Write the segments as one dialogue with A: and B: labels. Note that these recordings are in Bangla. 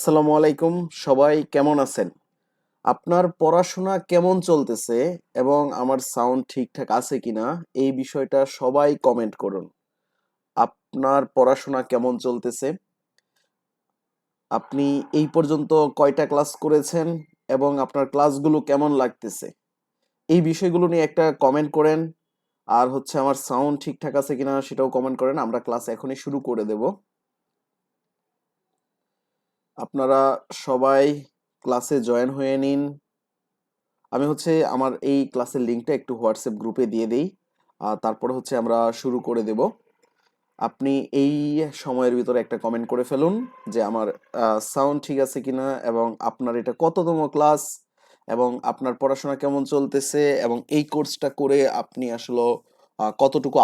A: আসসালামু আলাইকুম। সবাই কেমন আছেন? আপনার পড়াশোনা কেমন চলতেছে এবং আমার সাউন্ড ঠিকঠাক আছে কিনা এই বিষয়টা সবাই কমেন্ট করুন। আপনার পড়াশোনা কেমন চলতেছে? আপনি এই পর্যন্ত কয়টা ক্লাস করেছেন এবং আপনার ক্লাসগুলো কেমন লাগতেছে? এই বিষয়গুলো নিয়ে একটা কমেন্ট করেন। আর হচ্ছে আমার সাউন্ড ঠিকঠাক আছে কিনা সেটাও কমেন্ট করেন। আমরা ক্লাস এখনই শুরু করে দেব। আপনারা সবাই ক্লাসে জয়েন হয়ে নিন। আমি হচ্ছে আমার এই ক্লাসের লিঙ্কটা একটু হোয়াটসঅ্যাপ গ্রুপে দিয়ে দেই। তারপরে হচ্ছে আমরা শুরু করে দেব। আপনি এই সময়ের ভিতরে একটা কমেন্ট করে ফেলুন যে আমার সাউন্ড ঠিক আছে কিনা এবং আপনার এটা কততম ক্লাস এবং আপনার পড়াশোনা কেমন চলতেছে এবং এই কোর্সটা করে আপনি আসলে কতটুকু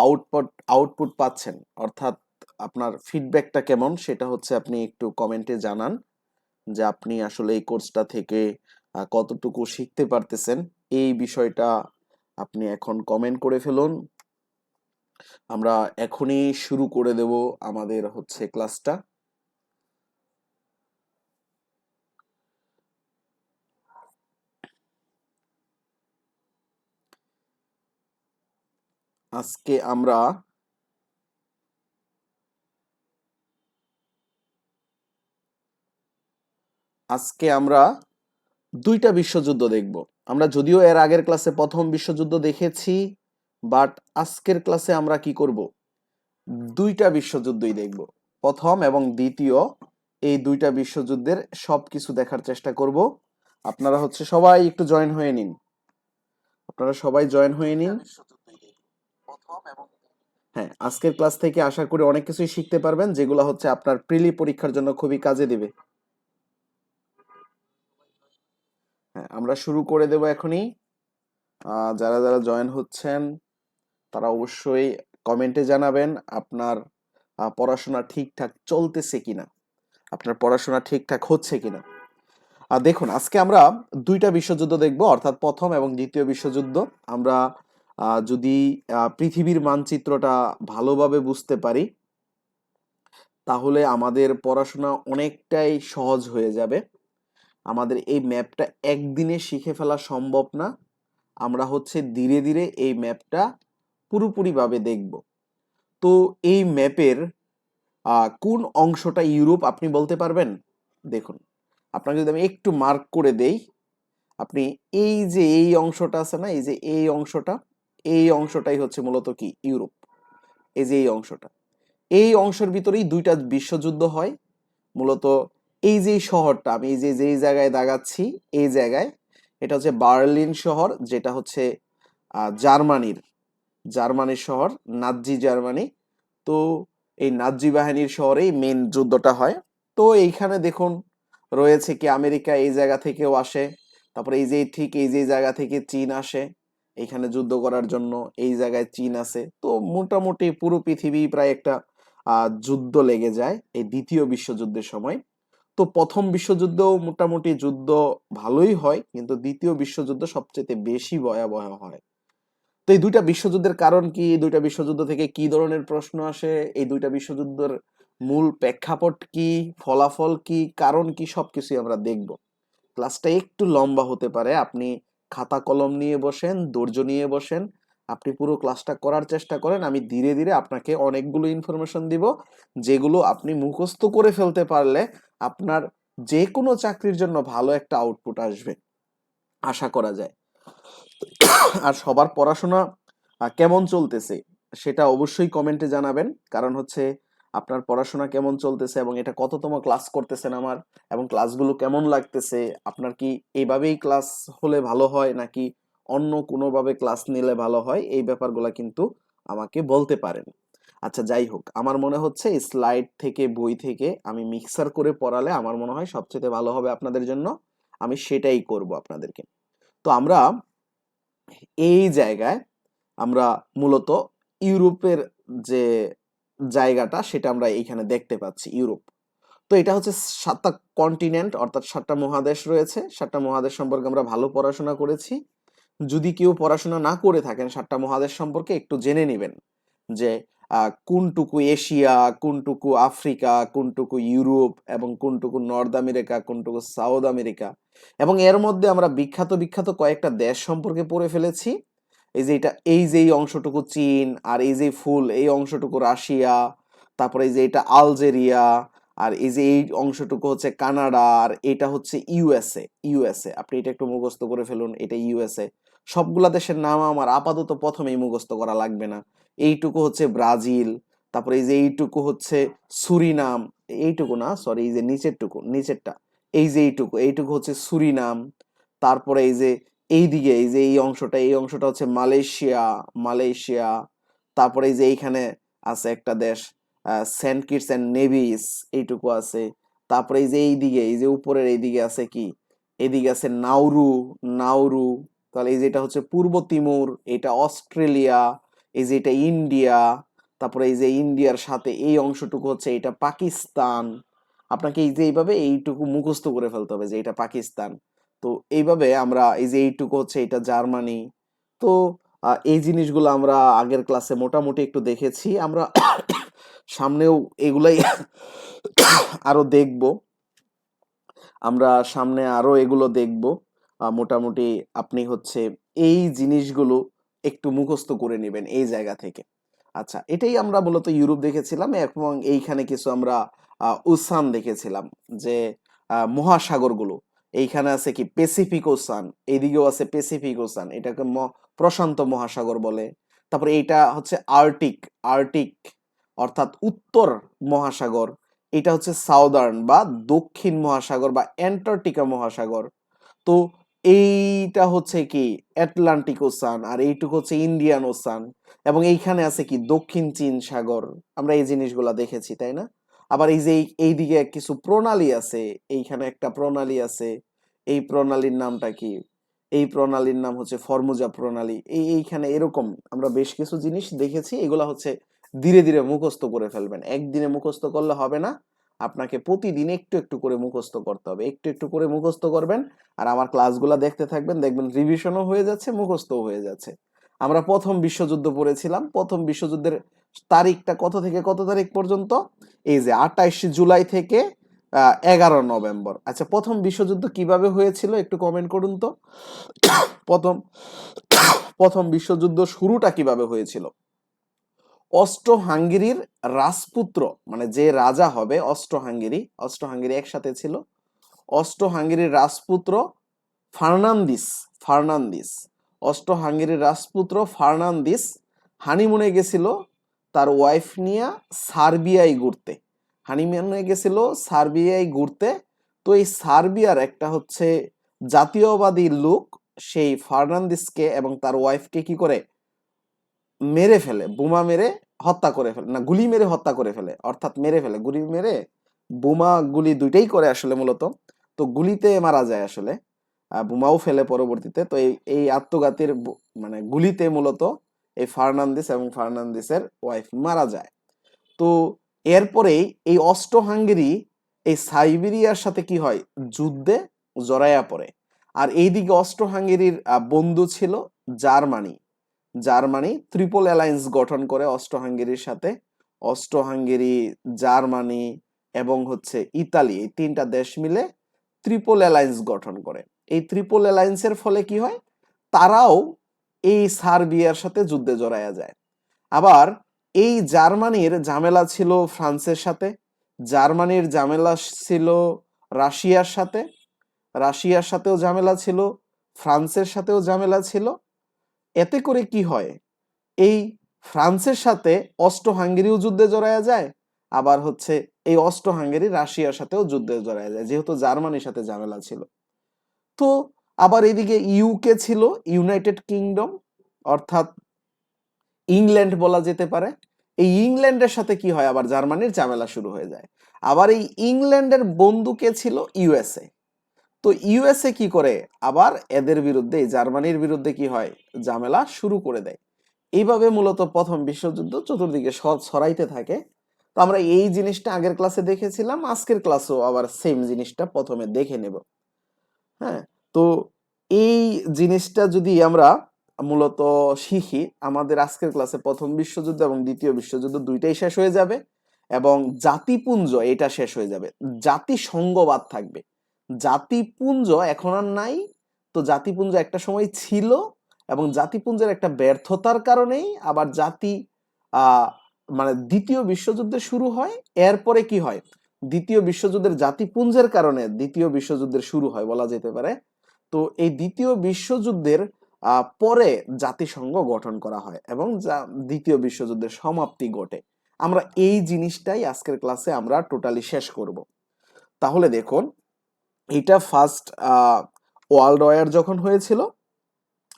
A: আউটপুট পাচ্ছেন, অর্থাৎ আপনার ফিডব্যাকটা কেমন সেটা হচ্ছে আপনি একটু কমেন্টে জানান যে আপনি আসলে এই কোর্সটা থেকে কতটুকু শিখতে পারতেছেন। এই বিষয়টা আপনি এখন কমেন্ট করে ফেলুন। আমরা এখনই শুরু করে দেব আমাদের হচ্ছে ক্লাসটা। আজকে আমরা আজকে আমরা দুইটা বিশ্বযুদ্ধ দেখব। আমরা যদিও এর আগের ক্লাসে প্রথম বিশ্বযুদ্ধ দেখেছি, বাট আজকের ক্লাসে আমরা কি করব? দুইটা বিশ্বযুদ্ধই দেখব। প্রথম এবং দ্বিতীয়, এই দুইটা বিশ্বযুদ্ধের সবকিছু দেখার চেষ্টা করব। আপনারা হচ্ছে সবাই একটু জয়েন হয়ে নিন। আপনারা সবাই জয়েন হয়ে নিন। হ্যাঁ, আজকের ক্লাস থেকে আশা করি অনেক কিছুই শিখতে পারবেন, যেগুলো হচ্ছে আপনার প্রিলি পরীক্ষার জন্য খুবই কাজে দিবে। হ্যাঁ, আমরা শুরু করে দেব এখনই। যারা যারা জয়েন হচ্ছেন তারা অবশ্যই কমেন্টে জানাবেন আপনার পড়াশোনা ঠিকঠাক চলতেছে কিনা, আপনার পড়াশোনা ঠিকঠাক হচ্ছে কিনা। দেখুন, আজকে আমরা দুইটা বিশ্বযুদ্ধ দেখব, অর্থাৎ প্রথম এবং দ্বিতীয় বিশ্বযুদ্ধ। আমরা যদি পৃথিবীর মানচিত্রটা ভালোভাবে বুঝতে পারি তাহলে আমাদের পড়াশোনা অনেকটাই সহজ হয়ে যাবে। আমাদের এই ম্যাপটা একদিনে শিখে ফেলা সম্ভব না। আমরা হচ্ছে ধীরে ধীরে এই ম্যাপটা পুরোপুরিভাবে দেখব। তো এই ম্যাপের কোন অংশটা ইউরোপ আপনি বলতে পারবেন? দেখুন, আপনাকে যদি আমি একটু মার্ক করে দেই, আপনি এই যে এই অংশটা আছে না, এই যে এই অংশটাই হচ্ছে মূলত কি ইউরোপ। এই যে এই অংশটা, এই অংশের ভিতরেই দুইটা বিশ্বযুদ্ধ হয় মূলত। এই যে শহরটা আমি এই যে যেই জায়গায় দাগাচ্ছি, এই জায়গায়, এটা হচ্ছে বার্লিন শহর, যেটা হচ্ছে জার্মানির জার্মানির শহর, নাৎজি জার্মানি। তো এই নাৎজি বাহিনীর শহরেই মেন যুদ্ধটা হয়। তো এইখানে দেখুন রয়েছে কি আমেরিকা এই জায়গা থেকেও আসে, তারপরে এই যে ঠিক এই যে জায়গা থেকে চীন আসে এইখানে যুদ্ধ করার জন্য, এই জায়গায় চীন আছে। তো মোটামুটি পুরো পৃথিবী প্রায় একটা যুদ্ধ লেগে যায় এই দ্বিতীয় বিশ্বযুদ্ধের সময়। তো প্রথম বিশ্বযুদ্ধেও মোটামুটি যুদ্ধ ভালোই হয়, কিন্তু দ্বিতীয় বিশ্বযুদ্ধ সবচেয়ে বেশি ভয়াবহ হয়। তো এই দুইটা বিশ্বযুদ্ধের কারণ কি, এই দুইটা বিশ্বযুদ্ধ থেকে কি ধরনের প্রশ্ন আসে, এই দুইটা বিশ্বযুদ্ধের মূল প্রেক্ষাপট কি, ফলাফল কি, কারণ কি, সবকিছুই আমরা দেখব। ক্লাসটা একটু লম্বা হতে পারে, আপনি খাতা কলম নিয়ে বসেন, ধৈর্য নিয়ে বসেন, আপনি পুরো ক্লাসটা করার চেষ্টা করেন। আমি ধীরে ধীরে আপনাকে অনেকগুলো ইনফরমেশন দিব, যেগুলো আপনি মুখস্থ করে ফেলতে পারলে আপনার যে কোনো চাকরির জন্য ভালো একটা আউটপুট আসবে আশা করা যায়। আর সবার পড়াশোনা কেমন চলতেছে সেটা অবশ্যই কমেন্টে জানাবেন, কারণ হচ্ছে আপনার পড়াশোনা কেমন চলতেছে এবং এটা কততম ক্লাস করতেছেন আমার, এবং ক্লাসগুলো কেমন লাগতেছে, আপনার কি এইভাবেই ক্লাস হলে ভালো হয় নাকি অন্য কোনোভাবে ক্লাস নিলে ভালো হয়, এই ব্যাপারগুলো কিন্তু আমাকে বলতে পারেন। আচ্ছা, যাই হোক, আমার মনে হচ্ছে স্লাইড থেকে বই থেকে আমি মিক্সার করে পড়ালে আমার মনে হয় সবচেয়ে ভালো হবে আপনাদের জন্য। আমি সেটাই করব আপনাদেরকে। তো আমরা এই জায়গায় আমরা মূলত ইউরোপের যে জায়গাটা সেটা আমরা এইখানে দেখতে পাচ্ছি, ইউরোপ। তো এটা হচ্ছে 7টা কন্টিনেন্ট, অর্থাৎ 7টা মহাদেশ রয়েছে। 7টা মহাদেশ সম্পর্কে আমরা ভালো পড়াশোনা করেছি। যদি কেউ পড়াশোনা না করে থাকেন 7টা মহাদেশ সম্পর্কে, একটু জেনে নেবেন যে কোনটুকু এশিয়া, কোনটুকু আফ্রিকা, কোনটুকু ইউরোপ এবং কোনটুকু নর্থ আমেরিকা, কোনটুকু সাউথ আমেরিকা, এবং এর মধ্যে আমরা বিখ্যাত বিখ্যাত কয়েকটা দেশ সম্পর্কে পড়ে ফেলেছি। এই যে এটা, এই যে এই অংশটুকু চীন, আর এই যে ফুল এই অংশটুকু রাশিয়া, তারপরে এই যে এটা আলজেরিয়া, আর এই যে এই অংশটুকু হচ্ছে কানাডা, আর এটা হচ্ছে ইউএসএ। ইউএসএ আপনি এটা একটু মুখস্থ করে ফেলুন, এটা ইউএসএ। সবগুলা দেশের নাম আমার আপাতত প্রথমেই মুখস্থ করা লাগবে না। এইটুকু হচ্ছে ব্রাজিল, তারপরে এই যে এইটুকু হচ্ছে সুরিনাম, এইটুকু না সরি, এই যে নিচেরটুকু, নিচেরটা, এই যে এইটুকু, এইটুকু হচ্ছে সুরিনাম। তারপরে এই যে এইদিকে এই যে এই অংশটা, এই অংশটা হচ্ছে মালয়েশিয়া, মালয়েশিয়া। তারপরে এই যে এইখানে আছে একটা দেশ সেন্ট কিটস এন্ড নেভিস, এইটুকু আছে। তারপরে এই যে এইদিকে, এই যে উপরের এইদিকে আছে কি, এদিকে আছে নাউরু, নাউরু। তাহলে এই যে এটা হচ্ছে পূর্ব তিমুর, এটা অস্ট্রেলিয়া, এই যে এটা ইন্ডিয়া। তারপরে এই যে ইন্ডিয়ার সাথে এই অংশটুকু হচ্ছে এটা পাকিস্তান। আপনাকে এই যে এইভাবে এইটুকু মুখস্থ করে ফেলতে হবে যে এটা পাকিস্তান। তো এইভাবে আমরা এই যে এইটুকু হচ্ছে এটা জার্মানি। তো এই জিনিসগুলো আমরা আগের ক্লাসে মোটামুটি একটু দেখেছি। আমরা সামনেও এগুলাই আরো দেখব। আমরা সামনে আরো এগুলো দেখব। মোটামুটি আপনি হচ্ছে এই জিনিসগুলো একটু মুখস্থ করে নেবেন এই জায়গা থেকে। আচ্ছা, এটাই আমরা মূলত ইউরোপ দেখেছিলাম, এবং এইখানে কিছু আমরা ওসান দেখেছিলাম, যে মহাসাগরগুলো। এইখানে আছে কি প্যাসিফিক ওসান, এইদিকেও আছে প্যাসিফিক ওসান, এটাকে প্রশান্ত মহাসাগর বলে। তারপরে এইটা হচ্ছে আর্টিক, আর্টিক অর্থাৎ উত্তর মহাসাগর। এটা হচ্ছে সাউদার্ন বা দক্ষিণ মহাসাগর বা অ্যান্টার্কটিকা মহাসাগর। তো এইটা হচ্ছে কি আটলান্টিক ওসান, আর এইটুকু হচ্ছে ইন্ডিয়ান ওসান। এবং এইখানে আছে কি দক্ষিণ চীন সাগর। আমরা এই জিনিসগুলা দেখেছি, তাই না? আবার এই যে এইদিকে কিছু প্রণালী আছে, এইখানে একটা প্রণালী আছে। এই প্রণালীর নামটা কি? এই প্রণালীর নাম হচ্ছে ফর্মুজা প্রণালী। এইখানে এরকম আমরা বেশ কিছু জিনিস দেখেছি। এগুলা হচ্ছে ধীরে ধীরে মুখস্থ করে ফেলবেন, একদিনে মুখস্থ করলে হবে না। আপনাকে প্রতিদিন একটু একটু করে মুখস্থ করতে হবে, একটু একটু করে মুখস্থ করবেন। আর আমার ক্লাসগুলা দেখতে থাকবেন, দেখবেন রিভিশনও হয়ে যাচ্ছে, মুখস্থও হয়ে যাচ্ছে। আমরা প্রথম বিশ্বযুদ্ধ পড়েছিলাম। প্রথম বিশ্বযুদ্ধের তারিখটা কত থেকে কত তারিখ পর্যন্ত? এই যে 28 জুলাই থেকে 11 নভেম্বর। আচ্ছা, প্রথম বিশ্বযুদ্ধ কিভাবে হয়েছিল একটু কমেন্ট করুন তো। প্রথম প্রথম বিশ্বযুদ্ধ শুরুটা কিভাবে হয়েছিল? অস্ট্রো হাঙ্গেরির রাজপুত্র, মানে যে রাজা হবে, অস্ট্রো হাঙ্গেরি, অস্ট্রো হাঙ্গেরি একসাথে ছিল। অস্ট্রো হাঙ্গেরির রাজপুত্র ফার্নান্দিস, ফার্নান্দিস, অস্ট্রো হাঙ্গেরির রাজপুত্র ফার্নান্দিস হানিমুনে গেছিল তার ওয়াইফ নিয়ে সার্বিয়ায় ঘুরতে। হানিমুনে গেছিল সার্বিয়ায় ঘুরতে। তো এই সার্বিয়ার একটা হচ্ছে জাতীয়বাদী লোক সেই ফার্নান্দিসকে এবং তার ওয়াইফকে কি করে মেরে ফেলে, বোমা মেরে হত্যা করে ফেলে, না গুলি মেরে হত্যা করে ফেলে, অর্থাৎ মেরে ফেলে, গুলি মেরে, বোমা গুলি দুইটাই করে আসলে মূলত। তো গুলিতে মারা যায় আসলে, বোমাও ফেলে পরবর্তীতে। তো এই এই আত্মঘাতীর মানে গুলিতে মূলত এই ফার্নান্দিস এবং ফার্নান্দিসের ওয়াইফ মারা যায়। তো এরপরেই এই অস্ট্রো হাঙ্গেরি এই সাইবেরিয়ার সাথে কি হয়, যুদ্ধে জড়াইয়া পড়ে। আর এইদিকে অস্ট্রো হাঙ্গেরির বন্ধু ছিল জার্মানি। জার্মানি ট্রিপল অ্যালায়েন্স গঠন করে অস্ট্রো হাঙ্গেরির সাথে। অস্ট্রো হাঙ্গেরি, জার্মানি এবং হচ্ছে ইতালি, এই তিনটা দেশ মিলে ট্রিপল অ্যালায়েন্স গঠন করে। এই ট্রিপল অ্যালায়েন্সের ফলে কি হয়, তারাও এই সার্বিয়ার সাথে যুদ্ধে জড়ায়া যায়। আবার এই জার্মানির ঝামেলা ছিল ফ্রান্সের সাথে, জার্মানির ঝামেলা ছিল রাশিয়ার সাথে, রাশিয়ার সাথেও ঝামেলা ছিল, ফ্রান্সের সাথেও ঝামেলা ছিল। এতে করে কি হয়, এই ফ্রান্সের সাথে অস্ট্রো হাঙ্গেরিও যুদ্ধে জড়ায়া যায়, আবার হচ্ছে এই অস্ট্রো হাঙ্গেরি রাশিয়ার সাথেও যুদ্ধে জড়ায়া যায়, যেহেতু জার্মানির সাথে ঝামেলা ছিল। তো আবার এদিকে ইউকে ছিল, ইউনাইটেড কিংডম, অর্থাৎ ইংল্যান্ড বলা যেতে পারে। এই ইংল্যান্ডের সাথে কি হয়, আবার জার্মানির ঝামেলা শুরু হয়ে যায়। আবার এই ইংল্যান্ডের বন্ধু কে ছিল, ইউএসএ। তো ইউএসএ কি করে, আবার এদের বিরুদ্ধে, জার্মানির বিরুদ্ধে কি হয়, ঝামেলা শুরু করে দেয়। এইভাবে মূলত প্রথম বিশ্বযুদ্ধ চতুর্দিকে ছড়াইতে থাকে। তো আমরা এই জিনিসটা আগের ক্লাসে দেখেছিলাম, আজকের ক্লাসেও আবার সেম জিনিসটা প্রথমে দেখে নেব। হ্যাঁ, তো এই জিনিসটা যদি আমরা মূলত শিখি, আমাদের আজকের ক্লাসে প্রথম বিশ্বযুদ্ধ এবং দ্বিতীয় বিশ্বযুদ্ধ দুইটাই শেষ হয়ে যাবে এবং জাতিপুঞ্জ এটা শেষ হয়ে যাবে, জাতিসংঘবাদ থাকবে। জাতিপুঞ্জ এখন আর নাই, তো জাতিপুঞ্জ একটা সময় ছিল এবং জাতিপুঞ্জের একটা ব্যর্থতার কারণেই আবার আহ মানে দ্বিতীয় বিশ্বযুদ্ধের শুরু হয়। এরপরে কি হয়, দ্বিতীয় বিশ্বযুদ্ধের জাতিপুঞ্জের কারণে দ্বিতীয় বিশ্বযুদ্ধের শুরু হয় বলা যেতে পারে। তো এই দ্বিতীয় বিশ্বযুদ্ধের পরে জাতিসংঘ গঠন করা হয় এবং দ্বিতীয় বিশ্বযুদ্ধের সমাপ্তি ঘটে। আমরা এই জিনিসটাই আজকের ক্লাসে আমরা টোটালি শেষ করব। তাহলে দেখুন, এটা ফার্স্ট ওয়ার্ল্ড ওয়ার যখন হয়েছিল,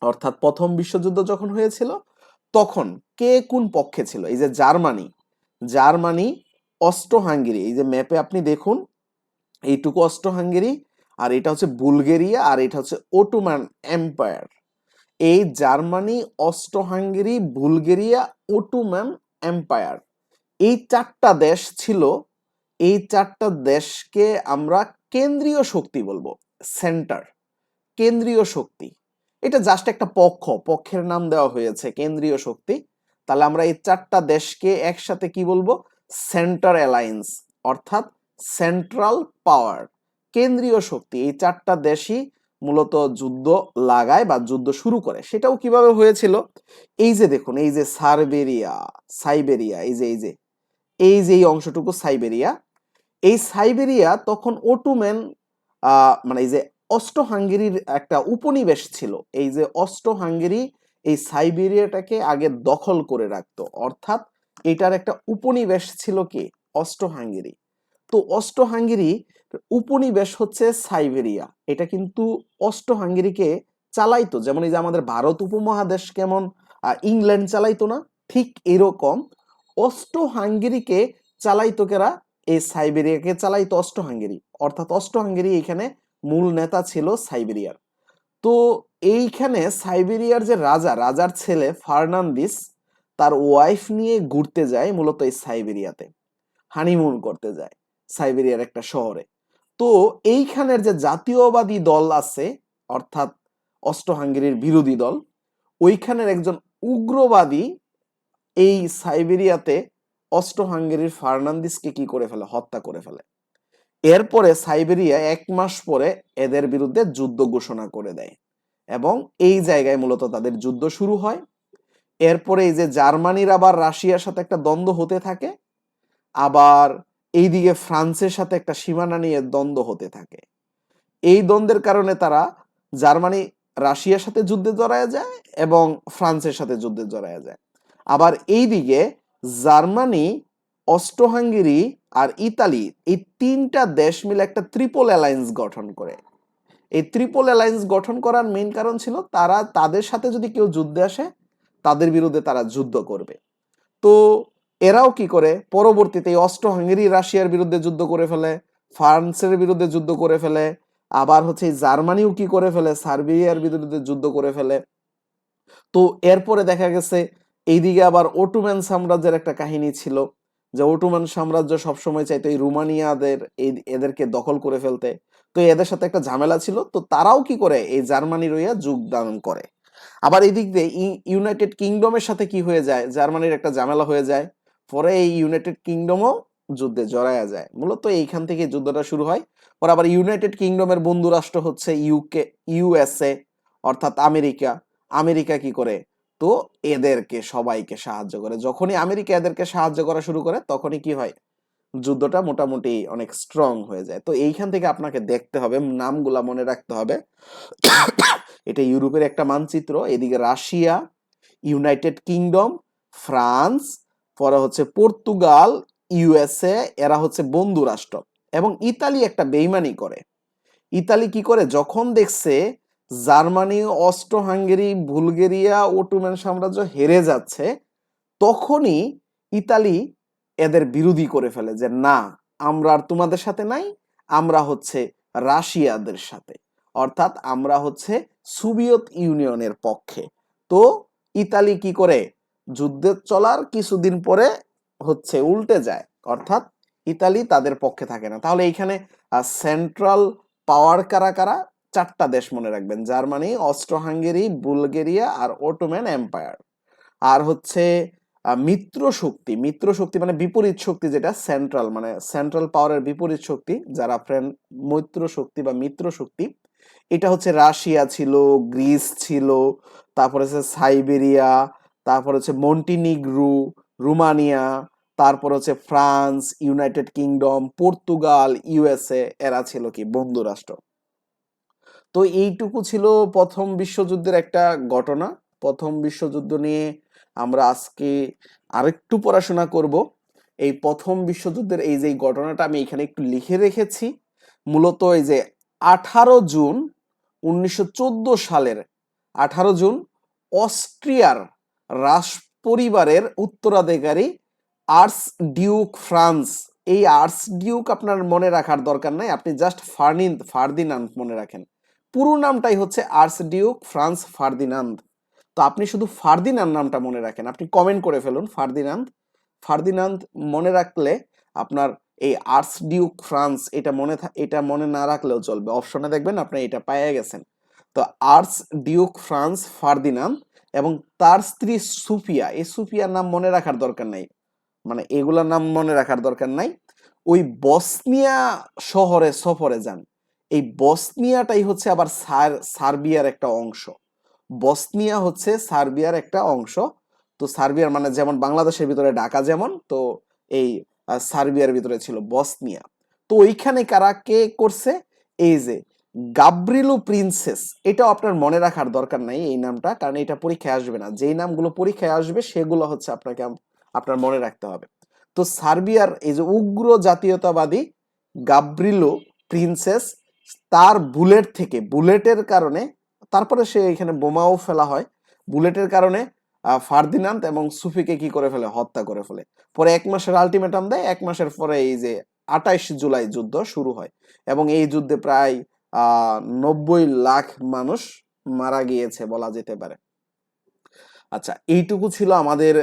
A: অর্থাৎ প্রথম বিশ্বযুদ্ধ যখন হয়েছিল, তখন কে কোন পক্ষে ছিল? এই যে জার্মানি, জার্মানি, অস্ট্রো হাঙ্গেরি, এই যে ম্যাপে আপনি দেখুন, এইটুকু অস্ট্রো হাঙ্গেরি, আর এটা হচ্ছে বুলগেরিয়া, আর এটা হচ্ছে অটোমান এম্পায়ার। এই Germany, Austro Hungary, Bulgaria, Ottoman empire, এই চারটা দেশ ছিল। এই চারটা দেশকে আমরা কেন্দ্রীয় শক্তি বলবো, সেন্টার, কেন্দ্রীয় শক্তি। এটা জাস্ট একটা পক্ষের নাম দেওয়া হয়েছে কেন্দ্রীয় শক্তি। তাহলে আমরা এই চারটা দেশকে একসাথে কি বলবো? সেন্টার অ্যালায়েন্স, অর্থাৎ সেন্ট্রাল পাওয়ার, কেন্দ্রীয় শক্তি। এই চারটা দেশই মূলত যুদ্ধ লাগায় বা যুদ্ধ শুরু করে। সেটাও কিভাবে হয়েছিল? এই যে দেখুন, এই যে সাইবেরিয়া, এই অংশটুকু সাইবেরিয়া, এই সাইবেরিয়া তখন অটোম্যান মানে এই যে অস্ট্রো হাঙ্গেরির একটা উপনিবেশ ছিল। এই যে অস্ট্রো হাঙ্গেরি এই সাইবেরিয়াটাকে আগে দখল করে রাখতো, অর্থাৎ এটার একটা উপনিবেশ ছিল কি? Austro Hungary. তো অস্ট্রো হাঙ্গেরি উপনিবেশ হচ্ছে সাইবেরিয়া। এটা কিন্তু অস্ট্রো হাঙ্গেরিকে চালাইতো, যেমন এই যে আমাদের ভারত উপমহাদেশ কেমন ইংল্যান্ড চালাইতো না, ঠিক এরকম অস্ট্রো হাঙ্গেরিকে চালাইতো কেরা? এই সাইবেরিয়াকে চালাইতো অস্ট্রো হাঙ্গেরি, অর্থাৎ অস্ট্রো হাঙ্গেরি এইখানে মূল নেতা ছিল সাইবেরিয়ার। তো এইখানে সাইবেরিয়ার যে রাজার ছেলে ফার্নান্দিস তার ওয়াইফ নিয়ে ঘুরতে যায় মূলত এই সাইবেরিয়াতে, হানিমুন করতে যায় সাইবেরিয়ার একটা শহরে। তো এইখানের যে জাতীয়বাদী দল আছে, অর্থাৎ অস্ট্রো হাঙ্গেরির বিরোধী দল, ওইখানের একজন উগ্রবাদী এই সাইবেরিয়াতে অস্ট্রো হাঙ্গেরির ফার্নান্দিসকে কি করে ফেলে? হত্যা করে ফেলে। এরপরে সাইবেরিয়া 1 মাস পরে এদের বিরুদ্ধে যুদ্ধ ঘোষণা করে দেয় এবং এই জায়গায় মূলত তাদের যুদ্ধ শুরু হয়। এরপরে এই যে জার্মানির আবার রাশিয়ার সাথে একটা দ্বন্দ্ব হতে থাকে, আবার এইদিকে ফ্রান্সের সাথে একটা সীমানা নিয়ে দ্বন্দ্ব হতে থাকে। এই দ্বন্দ্বের কারণে তারা জার্মানি রাশিয়ার সাথে যুদ্ধে জড়ায় যায় এবং ফ্রান্সের সাথে যুদ্ধে জড়ায় যায়। আবার এইদিকে জার্মানি, অস্ট্রো হাঙ্গেরি আর ইতালি, এই তিনটা দেশ মিলে একটা ট্রিপল অ্যালায়েন্স গঠন করে। এই ট্রিপল অ্যালায়েন্স গঠন করার মেইন কারণ ছিল তারা তাদের সাথে যদি কেউ যুদ্ধে আসে তাদের বিরুদ্ধে তারা যুদ্ধ করবে। তো এরাও কি করে? পরবর্তীতে অস্ট্রো হাঙ্গেরি রাশিয়ার বিরুদ্ধে যুদ্ধ করে ফেলে, ফ্রান্সের বিরুদ্ধে যুদ্ধ করে ফেলে, আবার হচ্ছে জার্মানিও কি করে ফেলে? সার্বিয়ার বিরুদ্ধে যুদ্ধ করে ফেলে। তো এরপরে দেখা গেছে এইদিকে আবার অটোমান সাম্রাজ্যের একটা কাহিনী ছিল, যে অটোমান সাম্রাজ্য সবসময় চাইতো এই রোমানিয়াদের এদেরকে দখল করে ফেলতে। তো এদের সাথে একটা ঝামেলা ছিল, তো তারাও কি করে? এই জার্মানির হইয়া যোগদান করে। আবার এই দিক দিয়ে ইউনাইটেড কিংডমের সাথে কি হয়ে যায়? জার্মানির একটা ঝামেলা হয়ে যায়, পরে এই ইউনাইটেড কিংডমও যুদ্ধে জড়ায়া যায়। মূলত এইখান থেকে যুদ্ধটা শুরু হয়। পরে আবার ইউনাইটেড কিংডমের বন্ধু রাষ্ট্র হচ্ছে ইউএসএ, অর্থাৎ আমেরিকা। আমেরিকা কি করে? তো এদেরকে সবাইকে সাহায্য করে। যখনই আমেরিকা এদেরকে সাহায্য করা শুরু করে তখনই কি হয়? যুদ্ধটা মোটামুটি অনেক স্ট্রং হয়ে যায়। তো এইখান থেকে আপনাকে দেখতে হবে, নামগুলা মনে রাখতে হবে। এটা ইউরোপের একটা মানচিত্র। এদিকে রাশিয়া, ইউনাইটেড কিংডম, ফ্রান্স, পরে হচ্ছে পর্তুগাল, ইউএসএ, এরা হচ্ছে বন্ধু রাষ্ট্র। এবং ইতালি একটা বেইমানি করে। ইতালি কি করে? যখন দেখছে Germany, Austro Hungary, Bulgaria, Ottoman সাম্রাজ্য হেরে যাচ্ছে, তখনই ইতালি এদের বিরোধী করে ফেলে, যে না, আমরা আর তোমাদের সাথে নাই, আমরা হচ্ছে রাশিয়াদের সাথে, অর্থাৎ আমরা হচ্ছে সোভিয়েত ইউনিয়নের পক্ষে। তো ইতালি কি করে? যুদ্ধের চলার কিছুদিন পরে হচ্ছে উল্টে যায়, অর্থাৎ ইতালি তাদের পক্ষে থাকে না। তাহলে এইখানে সেন্ট্রাল পাওয়ার কারা কারা? চারটা দেশ মনে রাখবেন, জার্মানি, অস্ট্রো হাঙ্গেরি, বুলগেরিয়া আর অটোম্যান এম্পায়ার। আর হচ্ছে মিত্র শক্তি, মিত্র শক্তি মানে বিপরীত শক্তি, যেটা সেন্ট্রাল মানে সেন্ট্রাল পাওয়ারের বিপরীত শক্তি, যারা ফ্রেন্ড মৈত্র শক্তি বা মিত্র শক্তি, এটা হচ্ছে রাশিয়া ছিল, গ্রিস ছিল, তারপর হচ্ছে সাইবেরিয়া, তারপর হচ্ছে মন্টিনিগ্রু, রোমানিয়া, তারপর হচ্ছে France, United kingdom, Portugal, USA, এরা ছিল কি বন্ধু রাষ্ট্র। তো এইটুকু ছিল প্রথম বিশ্বযুদ্ধের একটা ঘটনা। প্রথম বিশ্বযুদ্ধ নিয়ে আমরা আজকে আরেকটু পড়াশোনা করব। এই প্রথম বিশ্বযুদ্ধের এই যে ঘটনাটা আমি এখানে একটু লিখে রেখেছি, মূলত এই যে 18 জুন 1914 সালের 18 জুন অস্ট্রিয়ার রাজ পরিবারের উত্তরাধিকারী আর্চ ডিউক ফ্রান্স, এই আর্চ ডিউক আপনার মনে রাখার দরকার নাই, আপনি জাস্ট ফার্দিনান্দ মনে রাখেন। পুরো নামটাই হচ্ছে আর্চ ডিউক ফ্রান্স ফার্দিনান্দ। তো আপনি শুধু ফার্দিনান্দ নামটা মনে রাখেন, আপনি কমেন্ট করে ফেলুন ফার্দিনান্দ। ফার্দিনান্দ মনে রাখলে আপনার এই আর্চ ডিউক ফ্রান্স এটা মনে না রাখলেও চলবে, অপশনে দেখবেন আপনি এটা পেয়ে গেছেন। তো আর্চ ডিউক ফ্রান্স ফার্দিনান্দ এবং তার স্ত্রী সুফিয়া, এই সুফিয়ার নাম মনে রাখার দরকার নাই, মানে এগুলার নাম মনে রাখার দরকার নাই। ওই বসনিয়া শহরে সফরে যান। এই বসনিয়াটাই হচ্ছে আবার সার্বিয়ার একটা অংশ। বসনিয়া হচ্ছে সার্বিয়ার একটা অংশ। তো সার্বিয়ার মানে যেমন বাংলাদেশের ভিতরে ঢাকা, যেমন তো এই সার্বিয়ার ভিতরে ছিল বসনিয়া। তো ওইখানে কারা কে করছে, এই যে গাব্রিলো প্রিন্সেস, এটাও আপনার মনে রাখার দরকার নাই এই নামটা, কারণ এটা পরীক্ষায় আসবে না। যেই নামগুলো পরীক্ষায় আসবে সেগুলো হচ্ছে আপনার মনে রাখতে হবে। তো সার্বিয়ার এই যে উগ্র জাতীয়তাবাদী গাব্রিলো প্রিন্সেস, তার বুলেটের কারণে, তারপরে সে এখানে বোমাও ফেলা হয়, বুলেটের কারণে ফার্দিনান্দ এবং সুফিকে কি করে ফেলে, হত্যা করে ফেলে। পরে 1 মাসের আলটিমেটাম দেয়, 1 মাসের পরে এই যে 28 জুলাই যুদ্ধ শুরু হয় এবং এই যুদ্ধে প্রায় 90 লাখ মানুষ মারা গিয়েছে বলা যেতে পারে। আচ্ছা, এইটুকু ছিল আমাদের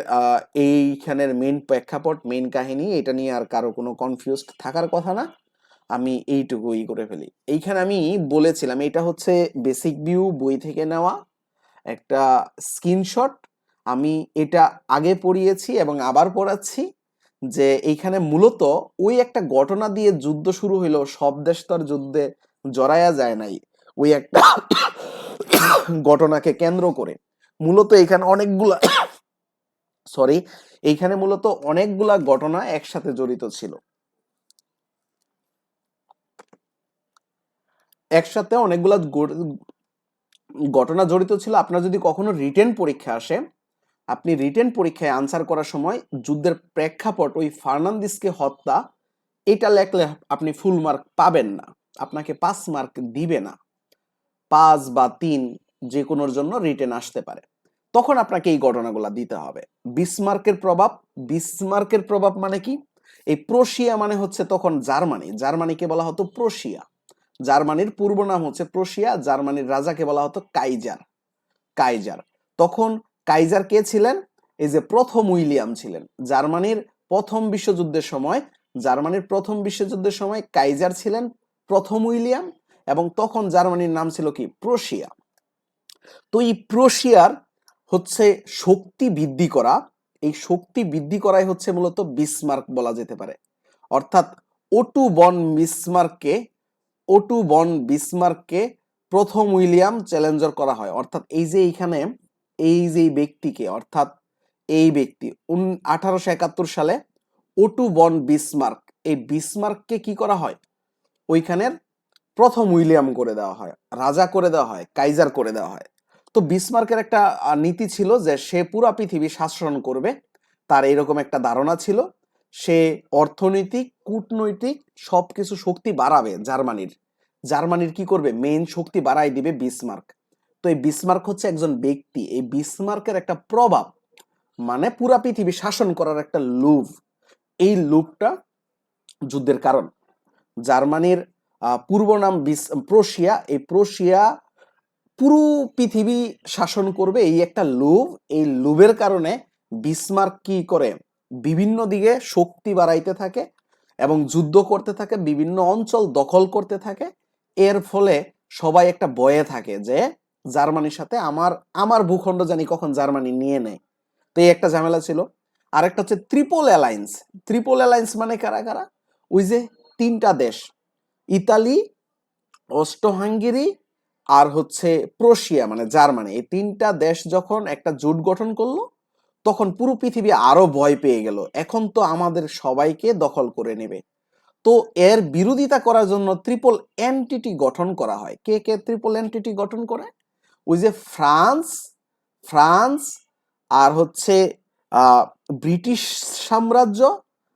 A: এইখানের মেইন প্রেক্ষাপট, মেইন কাহিনী। এটা নিয়ে আর কারো কোনো কনফিউজড থাকার কথা না, আমি এইটুকুই করে ফেলি। এইখানে আমি বলেছিলাম এটা হচ্ছে বেসিক ভিউ বই থেকে নেওয়া একটা স্ক্রিনশট। আমি এটা আগে পড়িয়েছি এবং আবার পড়াচ্ছি, যে এইখানে মূলত ওই একটা ঘটনা দিয়ে যুদ্ধ শুরু হইলো, সব দেশ তো আর যুদ্ধে জড়ায়া যায় নাই, ওই একটা ঘটনাকে কেন্দ্র করে মূলত এইখানে অনেকগুলা এইখানে মূলত অনেকগুলা ঘটনা একসাথে জড়িত ছিল, একসাথে অনেকগুলা ঘটনা জড়িত ছিল। আপনার যদি কখনো রিটেন পরীক্ষা আসে, আপনি রিটেন পরীক্ষায় আনসার করার সময় যুদ্ধের প্রেক্ষাপট ওই ফার্নান্দিসকে হত্যা এটা লেখলে আপনি ফুল মার্ক পাবেন না, আপনাকে 5 মার্ক দিবে না, 5 বা 3 যে কোনোর জন্য রিটেন আসতে পারে। তখন আপনাকে এই ঘটনাগুলো দিতে হবে। বিসমার্কের প্রভাব, বিসমার্কের প্রভাব মানে কি, এই প্রুশিয়া মানে হচ্ছে তখন জার্মানি, জার্মানিকে বলা হতো প্রুশিয়া, জার্মানির পূর্ব নাম হচ্ছে প্রুশিয়া, জার্মানির রাজাকে বলা হতো কাইজার, কাইজার। তখন কাইজার কে ছিলেন, এই যে প্রথম উইলিয়াম ছিলেন। জার্মানির প্রথম বিশ্বযুদ্ধের সময়, জার্মানির প্রথম বিশ্বযুদ্ধের সময় কাইজার ছিলেন প্রথম উইলিয়াম, এবং তখন জার্মানির নাম ছিল কি, প্রুশিয়া। তো এই প্রুশিয়ার হচ্ছে শক্তি বৃদ্ধি করা, এই শক্তি বৃদ্ধি করাই হচ্ছে মূলত বিসমার্ক বলা যেতে পারে। অর্থাৎ ওটু বন বিসমার্ককে, ওটু বন বিসমার্ককে প্রথম উইলিয়াম চ্যালেঞ্জার করা হয়। অর্থাৎ এই যে এইখানে এই যে ব্যক্তিকে, অর্থাৎ এই ব্যক্তি 1871 সালে ওটু বন বিসমার্ক, এই বিসমার্ককে কি করা হয়, ওইখানের প্রথম উইলিয়াম করে দেওয়া হয়, রাজা করে দেওয়া হয়, কাইজার করে দেওয়া হয়। তো বিসমার্কের একটা নীতি ছিল যে সে পুরো পৃথিবী শাসন করবে, তার এরকম একটা ধারণা ছিল। সে অর্থনৈতিক, কূটনৈতিক সবকিছু শক্তি বাড়াবে জার্মানির, জার্মানির কি করবে, মেইন শক্তি বাড়াই দিবে বিসমার্ক। তো এই বিসমার্ক হচ্ছে একজন ব্যক্তি, এই বিসমার্কের একটা প্রভাব মানে পুরা পৃথিবী শাসন করার একটা লোভ, এই লোভটা যুদ্ধের কারণ। জার্মানির পূর্ব নাম প্রুশিয়া, এই প্রুশিয়া পুরো পৃথিবী শাসন করবে, এই একটা লোভ, এই লোভের কারণে বিসমার্ক কি করে, বিভিন্ন দিকে শক্তি বাড়াইতে থাকে এবং যুদ্ধ করতে থাকে, বিভিন্ন অঞ্চল দখল করতে থাকে। এর ফলে সবাই একটা ভয়ে থাকে যে জার্মানির সাথে আমার আমার ভূখণ্ড জানি কখন জার্মানি নিয়ে নেয়। তো এই একটা ঝামেলা ছিল। আরেকটা হচ্ছে ট্রিপল অ্যালায়েন্স। ট্রিপল অ্যালায়েন্স মানে কারা কারা? ওই যে তিনটা দেশ, ইতালি, অস্ট্রো হাঙ্গেরি আর হচ্ছে প্রুশিয়া মানে জার্মানি, এই তিনটা দেশ যখন একটা জোট গঠন করলো তখন পুরো পৃথিবী আরো ভয় পেয়ে গেল, এখন তো আমাদের সবাইকে দখল করে নেবে। তো এর বিরোধিতা করার জন্য ট্রিপল এন্টিটি গঠন করা হয়। কে কে ট্রিপল এন্টিটি গঠন করে? ওই যে ফ্রান্স, ফ্রান্স আর হচ্ছে ব্রিটিশ সাম্রাজ্য,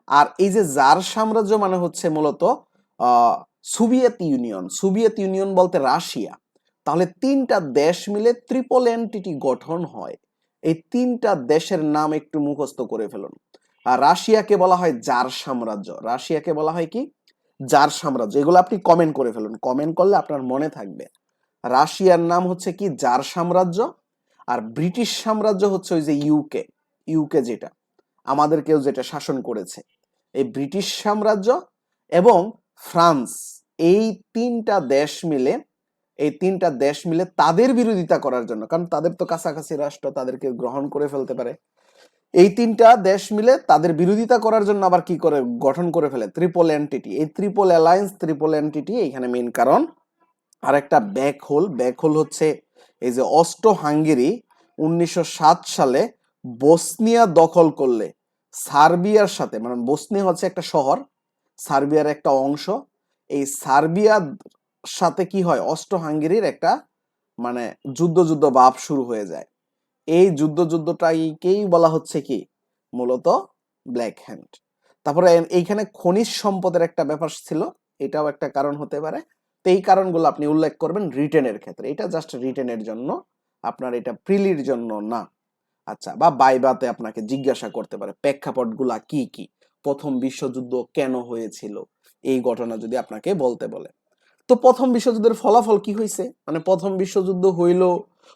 A: আর এই যে জার সাম্রাজ্য মানে হচ্ছে মূলত সোভিয়েত ইউনিয়ন। সোভিয়েত ইউনিয়ন বলতে রাশিয়া। তাহলে তিনটা দেশ মিলে ট্রিপল এন্টিটি গঠন হয়। এই তিনটা দেশের নাম একটু মুখস্থ করে ফেলুন। আর রাশিয়াকে বলা হয় জার সাম্রাজ্য। রাশিয়াকে বলা হয় কি? জার সাম্রাজ্য। এগুলো আপনি কমেন্ট করে ফেলুন, কমেন্ট করলে আপনার মনে থাকবে। রাশিয়ার নাম হচ্ছে কি? জার সাম্রাজ্য। আর ব্রিটিশ সাম্রাজ্য হচ্ছে ওই যে ইউকে, ইউকে যেটা আমাদেরকেও যেটা শাসন করেছে, এই ব্রিটিশ সাম্রাজ্য এবং ফ্রান্স, এই তিনটা দেশ মিলে, এই তিনটা দেশ মিলে তাদের বিরোধিতা করার জন্য, কারণ তাদের তো কাছাকাছি রাষ্ট্র, তাদেরকে গ্রহণ করে ফেলতে পারে, এই তিনটা দেশ মিলে তাদের বিরোধিতা করার জন্য আবার কি করে গঠন করে ফেলে ট্রিপল এন্টিটি। এই ট্রিপল অ্যালায়েন্স, ট্রিপল এন্টিটি এখানে মেইন কারণ। আর একটা ব্যাক হোল, ব্যাক হোল হচ্ছে এই যে অস্ট্রো হাঙ্গেরি 1907 সালে বসনিয়া দখল করলে সার্বিয়ার সাথে, মানে বসনিয়া হচ্ছে একটা শহর, সার্বিয়ার একটা অংশ, এই সার্বিয়ার সাথে কি হয়? অস্ট্রো হাঙ্গেরির একটা মানে যুদ্ধ ভাব শুরু হয়ে যায়। এই যুদ্ধটাকেই বলা হচ্ছে কি? মূলত ব্ল্যাক হ্যান্ড। তারপরে এইখানে খনিজ সম্পদের একটা ব্যাপার ছিল, এটাও একটা কারণ হতে পারে। তো এই কারণগুলো আপনি উল্লেখ করবেন রিটেনের ক্ষেত্রে। এটা জাস্ট রিটেনের জন্য, আপনার এটা প্রিলির জন্য না। আচ্ছা, বা বাইবাতে আপনাকে জিজ্ঞাসা করতে পারে প্রেক্ষাপটগুলা কি কি, প্রথম বিশ্বযুদ্ধ কেন হয়েছিল, এই ঘটনা যদি আপনাকে বলতে বলে। তো প্রথম বিশ্বযুদ্ধের ফলাফল কি হয়েছে? মানে প্রথম বিশ্বযুদ্ধ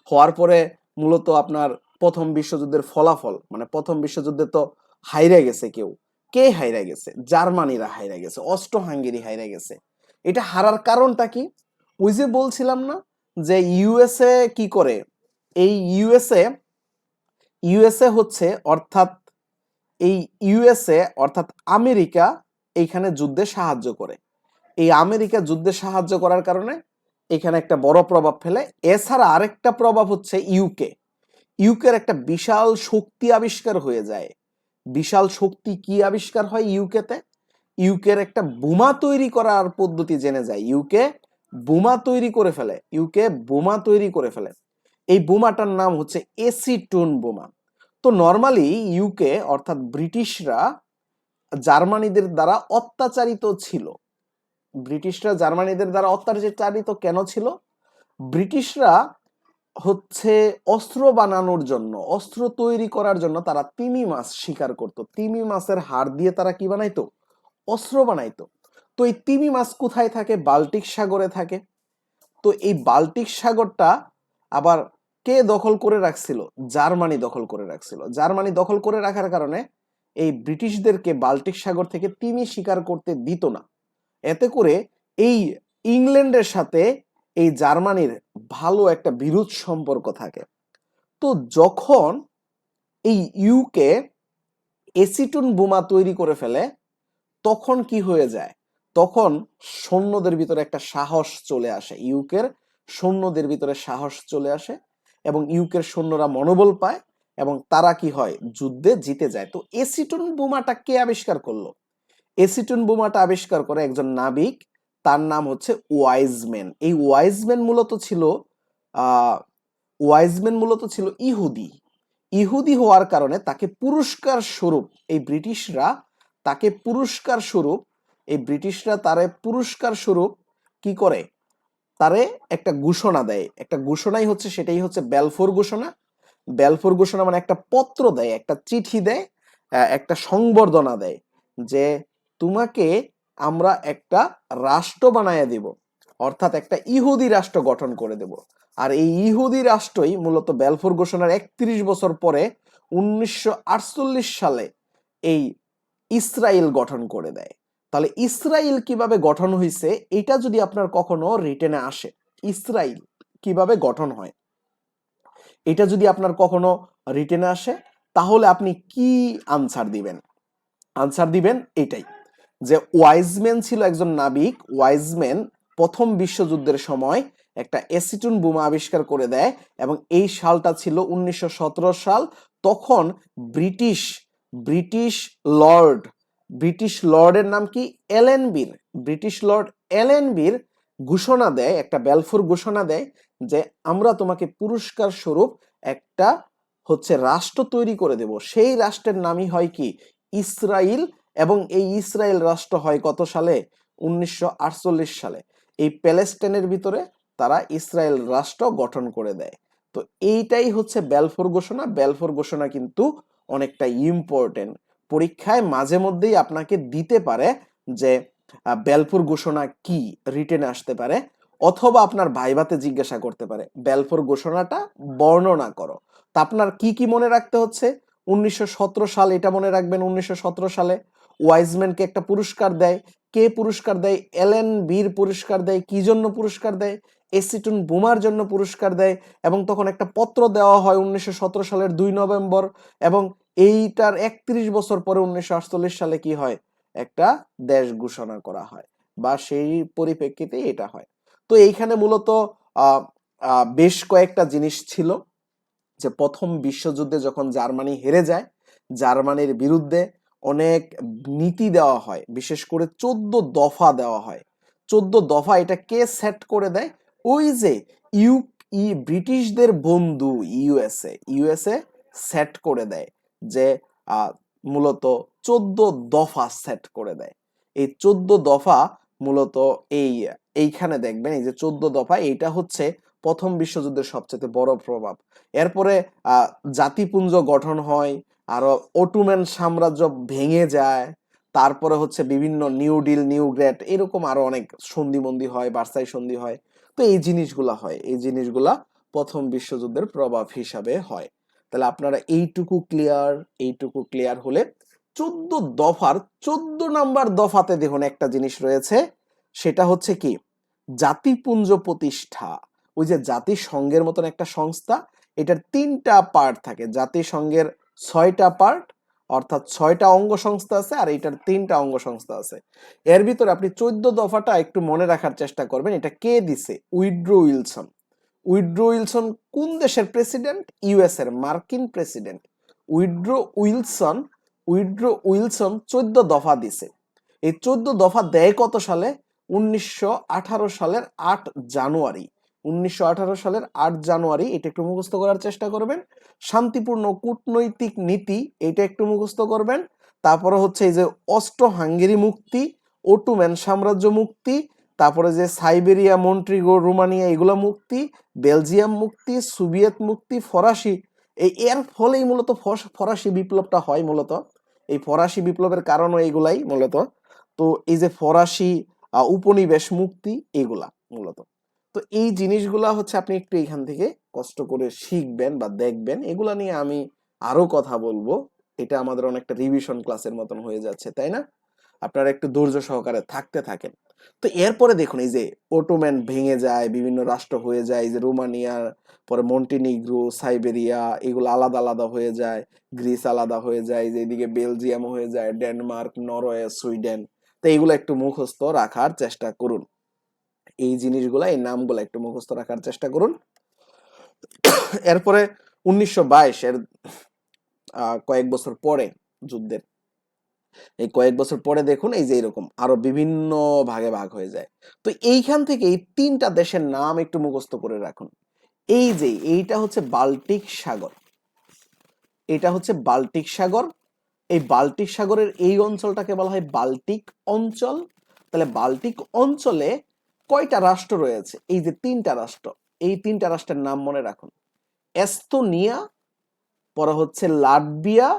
A: হওয়ার পরে মূলত আপনার প্রথম বিশ্বযুদ্ধের ফলাফল, মানে প্রথম বিশ্বযুদ্ধে তো হাইরে গেছে কেউ। কে হাইরে গেছে? জার্মানিরা হাইরে গেছে, অস্ট্রো হাঙ্গেরি হাইরে গেছে। এটা হারার কারণটা কি? ওই যে বলছিলাম না যে ইউএসএ কি করে, এই ইউএসএ, ইউএসএ হচ্ছে অর্থাৎ এই ইউএসএ অর্থাৎ আমেরিকা এইখানে যুদ্ধে সাহায্য করে। এই আমেরিকা যুদ্ধে সাহায্য করার কারণে এখানে একটা বড় প্রভাব ফেলে। এছাড়া আরেকটা প্রভাব হচ্ছে ইউকে, ইউকের একটা বিশাল শক্তি আবিষ্কার হয়ে যায়। বিশাল শক্তি কি আবিষ্কার হয় ইউকেতে? ইউকের একটা বোমা তৈরি করার পদ্ধতি জেনে যায়। ইউকে বোমা তৈরি করে ফেলে, ইউকে বোমা তৈরি করে ফেলে। এই বোমাটার নাম হচ্ছে এসিটোন বোমা। তো নর্মালি ইউকে অর্থাৎ ব্রিটিশরা জার্মানিদের দ্বারা অত্যাচারিত ছিল। ব্রিটিশরা জার্মানিদের দ্বারা অত্যাচারিত কেন ছিল? ব্রিটিশরা হচ্ছে অস্ত্র বানানোর জন্য, অস্ত্র তৈরি করার জন্য তারা তিমি মাছ শিকার করত। তিমি মাছের হাড় দিয়ে তারা কি বানাইতো? অস্ত্র বানাইতো। তো এই তিমি মাছ কোথায় থাকে? বাল্টিক সাগরে থাকে। তো এই বাল্টিক সাগরটা আবার কে দখল করে রাখছিল? জার্মানি দখল করে রাখছিল। জার্মানি দখল করে রাখার কারণে এই ব্রিটিশদেরকে বাল্টিক সাগর থেকে তিমি শিকার করতে দিত না। এতে করে এই ইংল্যান্ডের সাথে এই জার্মানির ভালো একটা বিরোধ সম্পর্ক থাকে। তো যখন এই ইউকে এসিটন বোমা তৈরি করে ফেলে তখন কি হয়ে যায়? তখন সৈন্যদের ভিতরে একটা সাহস চলে আসে, ইউকের সৈন্যদের ভিতরে সাহস চলে আসে এবং ইউকের সৈন্যরা মনোবল পায় এবং তারা কি হয়? যুদ্ধে জিতে যায়। তো এসিটন বোমাটা কে আবিষ্কার করলো? এসিটন বোমাটা আবিষ্কার করে একজন নাবিক, তার নাম হচ্ছে ওয়াইজম্যান। এই ওয়াইজম্যান মূলত ছিল আহ ওয়াইজম্যান মূলত ছিল ইহুদি। ইহুদি হওয়ার কারণে তাকে পুরস্কার স্বরূপ এই ব্রিটিশরা, তাকে পুরস্কার স্বরূপ, এই ব্রিটিশরা তারে পুরস্কার স্বরূপ কি করে? তারে একটা ঘোষণা দেয়। একটা ঘোষণাই হচ্ছে, সেটাই হচ্ছে বেলফোর ঘোষণা। বেলফোর ঘোষণা মানে একটা পত্র দেয়, একটা চিঠি দেয়, একটা সংবর্ধনা দেয় যে তোমাকে আমরা একটা রাষ্ট্র বানায় দিব, অর্থাৎ একটা ইহুদি রাষ্ট্র গঠন করে দেব। আর এই ইহুদি রাষ্ট্রই মূলত বেলফোর ঘোষণার 31 বছর পরে 1948 সালে এই ইসরায়েল গঠন করে দেয়। তাহলে ইসরায়েল কিভাবে গঠন হয়েছে এটা যদি আপনার কখনো রিটেনে আসে, ইসরায়েল কিভাবে গঠন হয়, এটা যদি আপনার কখনো রিটেনে আসে তাহলে আপনি কি আনসার দিবেন? আনসার দিবেন এটাই যে ওয়াইজম্যান ছিল একজন নাবিক। ওয়াইজম্যান প্রথম বিশ্বযুদ্ধের সময় একটা অ্যাসিটন বোমা আবিষ্কার করে দেয় এবং এই সালটা ছিল 1917 সাল। তখন ব্রিটিশ ব্রিটিশ লর্ড ব্রিটিশ লর্ডের নাম কি? এলেনবির। ব্রিটিশ লর্ড এলেনবির ঘোষণা দেয়, একটা ব্যালফোর ঘোষণা দেয় যে আমরা তোমাকে পুরস্কার স্বরূপ একটা হচ্ছে রাষ্ট্র তৈরি করে দেব। সেই রাষ্ট্রের নামই হয় কি? ইসরায়েল। এবং এই ইসরায়েল রাষ্ট্র হয় কত সালে? 1948 সালে। এই প্যালেস্টাইনের ভিতরে তারা ইসরায়েল রাষ্ট্র গঠন করে দেয়। তো এইটাই হচ্ছে ব্যালফোর ঘোষণা। ব্যালফোর ঘোষণা কিন্তু অনেকটা ইম্পর্টেন্ট, পরীক্ষায় মাঝে মধ্যেই আপনাকে দিতে পারে যে ব্যালফোর ঘোষণা কি, রিটেনে আসতে পারে, অথবা আপনার ভাইভাতে জিজ্ঞাসা করতে পারে ব্যালফোর ঘোষণাটা বর্ণনা করো। তা আপনার কি কি মনে রাখতে হচ্ছে? 1917 সাল, এটা মনে রাখবেন। 1917 সালে ওয়াইজম্যানকে একটা পুরস্কার দেয়। কে পুরস্কার দেয়? এলেন বীর পুরস্কার দেয়। কি জন্য পুরস্কার দেয়? এসিটন বোমার জন্য পুরস্কার দেয়। এবং তখন একটা পত্র দেওয়া হয় 1917 সালের 2 নভেম্বর। এবং এইটার 31 বছর পরে 1948 সালে কি হয়? একটা দেশ ঘোষণা করা হয়, বা সেই পরিপ্রেক্ষিতে এটা হয়। তো এইখানে মূলত বেশ কয়েকটা জিনিস ছিল যে প্রথম বিশ্বযুদ্ধে যখন জার্মানি হেরে যায়, জার্মানির বিরুদ্ধে অনেক নীতি দেওয়া হয়, বিশেষ করে 14 দফা দেওয়া হয়। 14 দফা এটা কে সেট করে দেয়? ওই যে ব্রিটিশদের বন্ধু ইউএসএ সেট করে দেয় যে মূলত 14 দফা সেট করে দেয়। এই 14 দফা মূলত এইখানে দেখবেন, এই যে 14 দফা, এইটা হচ্ছে প্রথম বিশ্বযুদ্ধের সবচেয়ে বড় প্রভাব। এরপরে জাতিপুঞ্জ গঠন হয়, আরো অটোম্যান সাম্রাজ্য ভেঙে যায়, তারপরে হচ্ছে বিভিন্ন নিউ ডিল, নিউ গ্রেট, এরকম আরো অনেক সন্ধি হয়, ভার্সাই সন্ধি হয়। তো এই জিনিসগুলা হয়, এই জিনিসগুলা প্রথম বিশ্বযুদ্ধের প্রভাব হিসাবে হয়। তাহলে আপনারা এইটুকু ক্লিয়ার হলে 14 দফার 14 নাম্বার দফাতে দেখুন একটা জিনিস রয়েছে, সেটা হচ্ছে কি? জাতিপুঞ্জ প্রতিষ্ঠা। ওই যে জাতিসংঘের মতন একটা সংস্থা, এটার 3টা পার্ট থাকে। জাতিসংঘের 6টা পার্ট, অর্থাৎ 6টা অঙ্গ সংস্থা আছে, আর এটার 3টা অঙ্গ সংস্থা আছে। এর ভিতরে আপনি 14 দফাটা একটু মনে রাখার চেষ্টা করবেন। এটা কে দিছে? Withdraw Wilson. উইড্রো উইলসন কোন দেশের প্রেসিডেন্ট? ইউএস এর, মার্কিন প্রেসিডেন্ট উইড্রো উইলসন 14 দফা দিছে। এই 14 দফা দেয় কত সালে? 1918 সালের 8 জানুয়ারি। 1918 সালের 8 জানুয়ারি, এটা একটু মুখস্থ করার চেষ্টা করবেন। শান্তিপূর্ণ কূটনৈতিক নীতি, এটা একটু মুখস্থ করবেন। তারপরে হচ্ছে এই যে অস্ট্রো হাঙ্গেরি মুক্তি, অটোম্যান সাম্রাজ্য মুক্তি, তারপরে যে সাইবেরিয়া, মন্টিনিগ্রো, রোমানিয়া, এগুলো মুক্তি, বেলজিয়াম মুক্তি, সোভিয়েত মুক্তি, ফরাসি। এর ফলেই মূলত ফরাসি বিপ্লবটা হয়। মূলত এই ফরাসি বিপ্লবের কারণও এইগুলাই মূলত। তো এই যে ফরাসি উপনিবেশ মুক্তি, এগুলা মূলত। তো এই জিনিসগুলা হচ্ছে আপনি একটু এখান থেকে কষ্ট করে শিখবেন বা দেখবেন। এগুলা নিয়ে আমি আরো কথা বলবো। এটা আমাদের অনেকটা রিভিশন ক্লাসের মতন হয়ে যাচ্ছে, তাই না? আপনারা একটু ধৈর্য সহকারে থাকতে থাকেন। তো এরপরে দেখুন, এই যে অটোম্যান ভেঙে যায়, বিভিন্ন রাষ্ট্র হয়ে যায়, এই যে রোমানিয়া, পরে মন্টিনিগ্রো, সাইবেরিয়া, এগুলো আলাদা আলাদা হয়ে যায়, গ্রিস আলাদা হয়ে যায়, যে এদিকে বেলজিয়াম হয়ে যায়, ডেনমার্ক, নরওয়ে, সুইডেন। তো এইগুলো একটু মুখস্থ রাখার চেষ্টা করুন। এই জিনিসগুলা, এই নামগুলো একটু মুখস্থ রাখার চেষ্টা করুন। এরপরে 1922 এর কয়েক বছর পরে যুদ্ধের, এই কয়েক বছর পরে দেখুন, এই যে এরকম আরো বিভিন্ন ভাগে ভাগ হয়ে যায়। তো এইখান থেকে এই 3টা দেশের নাম একটু মুখস্থ করে রাখুন। এই যে এইটা হচ্ছে বাল্টিক সাগর, এটা হচ্ছে বাল্টিক সাগর। এই বাল্টিক সাগরের এই অঞ্চলটাকে বলা হয় বাল্টিক অঞ্চল। তাহলে বাল্টিক অঞ্চলে কয়টা রাষ্ট্র রয়েছে? এই যে 3টা রাষ্ট্র। এই 3টা রাষ্ট্রের নাম মনে রাখুন। এস্তোনিয়া, পরে হচ্ছে লাটভিয়া,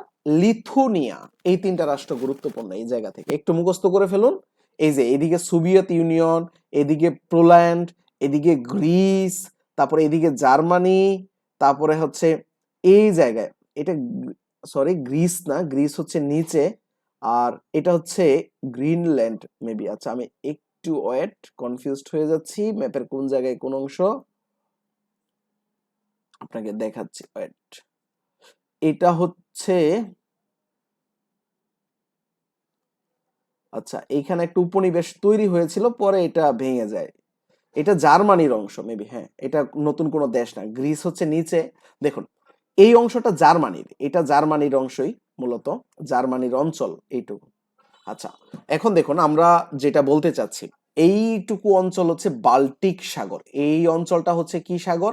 A: লিথুনিয়া। এই 3টা রাষ্ট্র গুরুত্বপূর্ণ। এই জায়গা থেকে একটু মুখস্থ করে ফেলুন। এই যে এদিকে সোভিয়েত ইউনিয়ন, এদিকে পোল্যান্ড, এদিকে গ্রিস, তারপরে এদিকে জার্মানি, তারপরে হচ্ছে এই জায়গায় এটা, সরি গ্রিস না, গ্রিস হচ্ছে নিচে, আর এটা হচ্ছে গ্রিনল্যান্ড মেবি। আচ্ছা, আমি একটু ওয়েট, কনফিউজড হয়ে যাচ্ছি ম্যাপের কোন জায়গায় কোন অংশ, আপনাকে দেখাচ্ছি ওয়েট। এটা হচ্ছে, আচ্ছা এইখানে একটা উপনিবেশ তৈরি হয়েছিল, পরে এটা ভেঙে যায়। এটা জার্মানির অংশ মেবি, হ্যাঁ এটা নতুন কোনো দেশ না। গ্রিস হচ্ছে নিচে, দেখুন এই অংশটা জার্মানির, এটা জার্মানির অংশই, মূলত জার্মানির অঞ্চল এইটুকু। আচ্ছা এখন দেখুন আমরা যেটা বলতে চাচ্ছি, এইটুকু অঞ্চল হচ্ছে বাল্টিক সাগর। এই অঞ্চলটা হচ্ছে কি সাগর?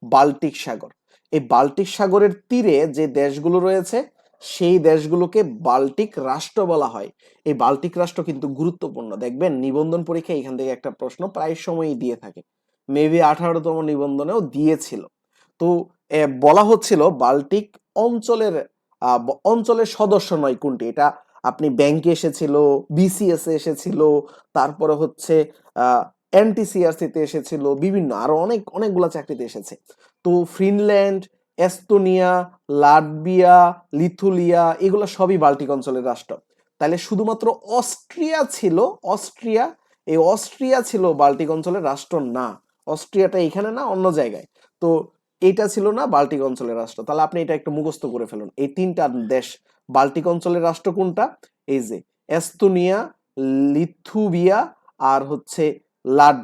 A: বাল্টিক সাগর। এই বাল্টিক সাগরের তীরে যে দেশগুলো রয়েছে সেই দেশগুলোকে বাল্টিক রাষ্ট্র বলা হয়। এই বাল্টিক রাষ্ট্র কিন্তু গুরুত্বপূর্ণ, দেখবেন নিবন্ধন পরীক্ষায় এখান থেকে একটা প্রশ্ন প্রায় সময়ই দিয়ে থাকে, মেবি 18তম নিবন্ধনেও দিয়েছিল। তো বলা হচ্ছিল বাল্টিক অঞ্চলের অঞ্চলের সদস্য নয় কোনটি, এটা আপনি ব্যাংকে এসেছিল, বিসিএস এসেছিল, তারপরে হচ্ছে এনটিসিআরসি তে এসেছিল, বিভিন্ন আরো অনেকগুলা চাকরিতে এসেছে। তো ফিনল্যান্ড, এস্তোনিয়া, লাটভিয়া, লিথুলিয়া এগুলো সবই বাল্টিক অঞ্চলের রাষ্ট্র। তাহলে শুধুমাত্র অস্ট্রিয়া ছিল, অস্ট্রিয়া, এই অস্ট্রিয়া ছিল বাল্টিক অঞ্চলের রাষ্ট্র না। অস্ট্রিয়াটা এখানে না, অন্য জায়গায়। তো এটা ছিল না বাল্টিক অঞ্চলের রাষ্ট্র। তাহলে আপনি এটা একটু মুখস্থ করে ফেলুন, এই তিনটা দেশ বাল্টিক অঞ্চলের রাষ্ট্র কোনটা? এই যে এস্তোনিয়া, লিথুভিয়া, আর হচ্ছে লাট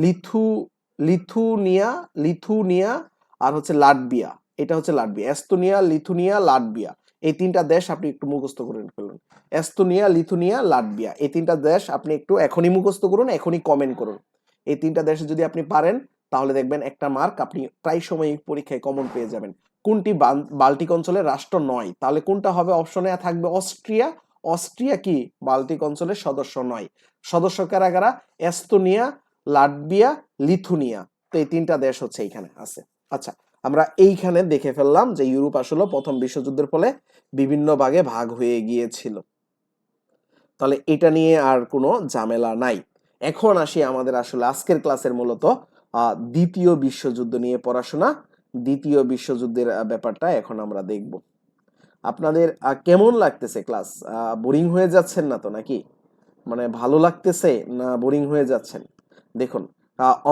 A: লিথু লিথুনিয়া, লিথুনিয়া, আর হচ্ছে লাটভিয়া। এটা হচ্ছে লাটভিয়া, এস্তোনিয়া, লিথুনিয়া, লাটভিয়া। এই তিনটা দেশ আপনি একটু মুখস্থ করে ফেলুন। এস্তোনিয়া, লিথুনিয়া, লাটভিয়া, এই তিনটা দেশ আপনি একটু এখনই মুখস্থ করুন, এখনই কমেন্ট করুন। এই তিনটা দেশে যদি আপনি পারেন তাহলে দেখবেন একটা মার্ক আপনি প্রায় সময় পরীক্ষায় কমন পেয়ে যাবেন। কোনটি বাল্টিক অঞ্চলের রাষ্ট্র নয়? তাহলে কোনটা হবে? অপশনে থাকবে অস্ট্রিয়া। অস্ট্রিয়া কি বাল্টিক অঞ্চলের সদস্য নয়? সদস্য কারা কারা? Estonia, Latvia, Lithuania. তো এই তিনটা দেশ হচ্ছে এইখানে আছে। আচ্ছা আমরা এইখানে দেখে ফেললাম যে ইউরোপ আসলে প্রথম বিশ্বযুদ্ধের ফলে বিভিন্ন ভাগে ভাগ হয়ে গিয়েছিল। তাহলে এটা নিয়ে আর কোনো ঝামেলা নাই। এখন আসি আমাদের আসলে আজকের ক্লাসের মূলত দ্বিতীয় বিশ্বযুদ্ধ নিয়ে পড়াশোনা। দ্বিতীয় বিশ্বযুদ্ধের ব্যাপারটা এখন আমরা দেখব। আপনাদের কেমন লাগতেছে ক্লাস? বোরিং হয়ে যাচ্ছেন না তো নাকি? মানে ভালো লাগতেছে না বোরিং হয়ে যাচ্ছেন? দেখুন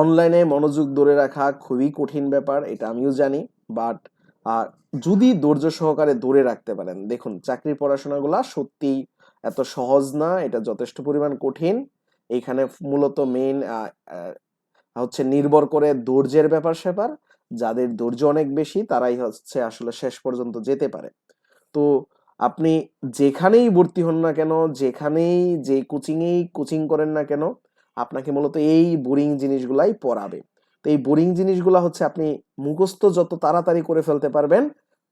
A: অনলাইনে মনোযোগ ধরে রাখা খুবই কঠিন ব্যাপার, এটা আমিও জানি, বাট যদি ধৈর্য সহকারে ধরে রাখতে পারেন, দেখুন চাকরির পড়াশোনাগুলা সত্যি এত সহজ না, এটা যথেষ্ট পরিমাণ কঠিন। এইখানে মূলত মেইন হচ্ছে নির্ভর করে ধৈর্যের ব্যাপার স্যাপার। যাদের ধৈর্য অনেক বেশি তারাই হচ্ছে আসলে শেষ পর্যন্ত যেতে পারে। তো আপনি যেখানেই ভর্তি হন না কেন, যেখানেই যে কোচিং করেন না কেন, আপনাকে মূলত এই বোরিং জিনিসগুলাই পড়াবে। তো এই বোরিং জিনিসগুলা হচ্ছে আপনি মুখস্থ যত তাড়াতাড়ি করে ফেলতে পারবেন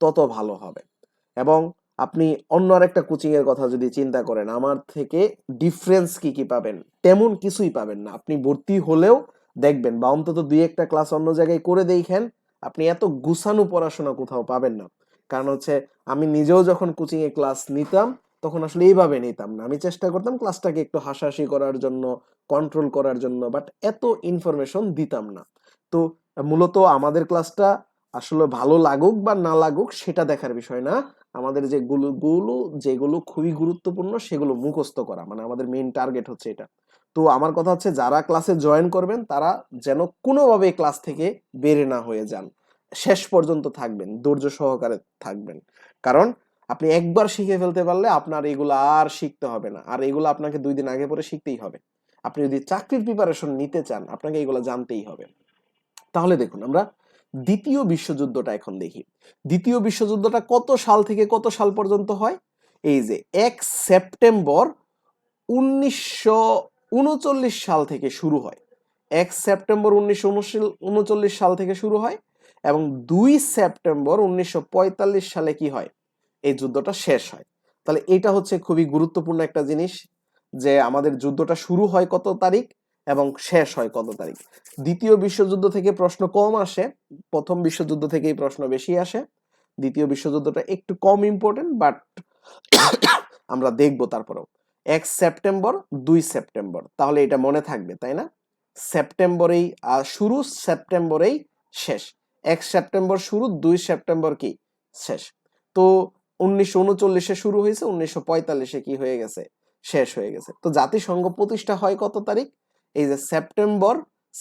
A: তত ভালো হবে। এবং আপনি অন্য আরেকটা কোচিং এর কথা যদি চিন্তা করেন, আমার থেকে ডিফারেন্স কি পাবেন? তেমন কিছুই পাবেন না। আপনি ভর্তি হলেও দেখবেন বা অন্তত দুই একটা ক্লাস অন্য জায়গায় করে দেখেন, আপনি এত গুছানো পড়াশোনা কোথাও পাবেন না। কারণ হচ্ছে আমি নিজেও যখন কোচিং এ ক্লাস নিতাম তখন আসলে এইভাবে নিতাম না, আমি চেষ্টা করতাম ক্লাসটাকে একটু হাসাহাসি করার জন্য, কন্ট্রোল করার জন্য, বাট এত ইনফরমেশন দিতাম না। তো মূলত আমাদের ক্লাসটা আসলে ভালো লাগুক বা না লাগুক সেটা দেখার বিষয় না, আমাদের যেগুলো খুবই গুরুত্বপূর্ণ সেগুলো মুখস্থ করা, মানে আমাদের মেইন টার্গেট হচ্ছে এটা। তো আমার কথা হচ্ছে যারা ক্লাসে জয়েন করবেন তারা যেন কোনোভাবে ক্লাস থেকে বের না হয়ে যান, শেষ পর্যন্ত থাকবেন, ধৈর্য সহকারে থাকবেন। কারণ আপনি একবার শিখে ফেলতে পারলে আপনার এগুলো আর শিখতে হবে না, আর এগুলো আপনাকে 2 দিন আগে পরে শিখতেই হবে। আপনি যদি চাকরির প্রিপারেশন নিতে চান আপনাকে এগুলো জানতেই হবে। তাহলে দেখুন আমরা দ্বিতীয় বিশ্বযুদ্ধটা এখন দেখি। দ্বিতীয় বিশ্বযুদ্ধটা কত সাল থেকে কত সাল পর্যন্ত হয়? এই যে 1 সেপ্টেম্বর 1939 সাল থেকে শুরু হয়। 1 সেপ্টেম্বর 1939 সাল থেকে শুরু হয় এবং 2 সেপ্টেম্বর 1945 সালে কি হয়? এই যুদ্ধটা শেষ হয়। তাহলে এটা হচ্ছে খুবই গুরুত্বপূর্ণ একটা জিনিস যে আমাদের যুদ্ধটা শুরু হয় কত তারিখ এবং শেষ হয় কত তারিখ। দ্বিতীয় বিশ্বযুদ্ধ থেকে প্রশ্ন কম আসে, প্রথম বিশ্বযুদ্ধ থেকেই প্রশ্ন বেশি আসে। দ্বিতীয় বিশ্বযুদ্ধটা একটু কম ইম্পর্টেন্ট, বাট আমরা দেখবো তারপরেও। 1 সেপ্টেম্বর 2 সেপ্টেম্বর, তাহলে এটা মনে থাকবে তাই না? সেপ্টেম্বরেই শুরু, সেপ্টেম্বরেই শেষ। 1 সেপ্টেম্বর শুরু, 2 সেপ্টেম্বর কি শেষ। তো 1939-এ শুরু হয়েছে, 1945-এ কি হয়ে গেছে? শেষ হয়ে গেছে। তো জাতিসংঘ প্রতিষ্ঠা হয় কত তারিখ? এই যে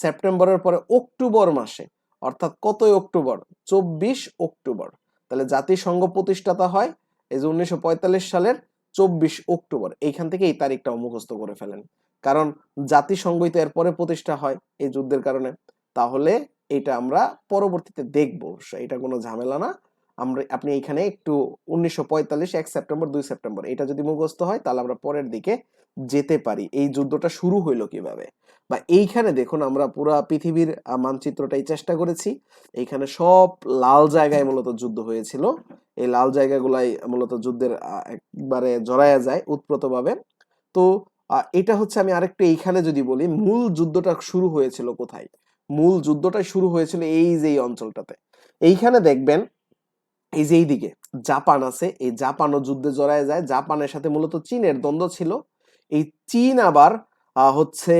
A: সেপ্টেম্বরের পরে অক্টোবর মাসে, অর্থাৎ কতই অক্টোবর? 24 অক্টোবর। তাহলে জাতিসংঘ প্রতিষ্ঠাতা হয় এই যে 1945 সালের 24 অক্টোবর। এইখান থেকে এই তারিখটাও মুখস্থ করে ফেলেন, কারণ জাতিসংঘই তো এর পরে প্রতিষ্ঠা হয় এই যুদ্ধের কারণে। তাহলে এটা আমরা পরবর্তীতে দেখব, এটা কোনো ঝামেলা না। আপনি এখানে একটু 1945 1 সেপ্টেম্বর 2 সেপ্টেম্বর এটা যদি মুখস্থ হয় তাহলে আমরা পরের দিকে যেতে পারি। এই যুদ্ধটা শুরু হইলো কিভাবে, বা এইখানে দেখুন আমরা পুরা পৃথিবীর মানচিত্রটাই চেষ্টা করেছি। এইখানে সব লাল জায়গায় মূলত যুদ্ধ হয়েছিল। এই লাল জায়গাগুলাই মূলত যুদ্ধের একবারে জড়ায়া যায় উৎপ্রতভাবে। তো এটা হচ্ছে, আমি আরেকটু এইখানে যদি বলি, মূল যুদ্ধটা শুরু হয়েছিল কোথায়? মূল যুদ্ধটা শুরু হয়েছিল এই যে এই অঞ্চলটাতে। এইখানে দেখবেন এই যে এইদিকে জাপান আছে, এই জাপানও যুদ্ধে জড়ায় যায়। জাপানের সাথে মূলত চীনের দ্বন্দ্ব ছিল। এই চীন আবার হচ্ছে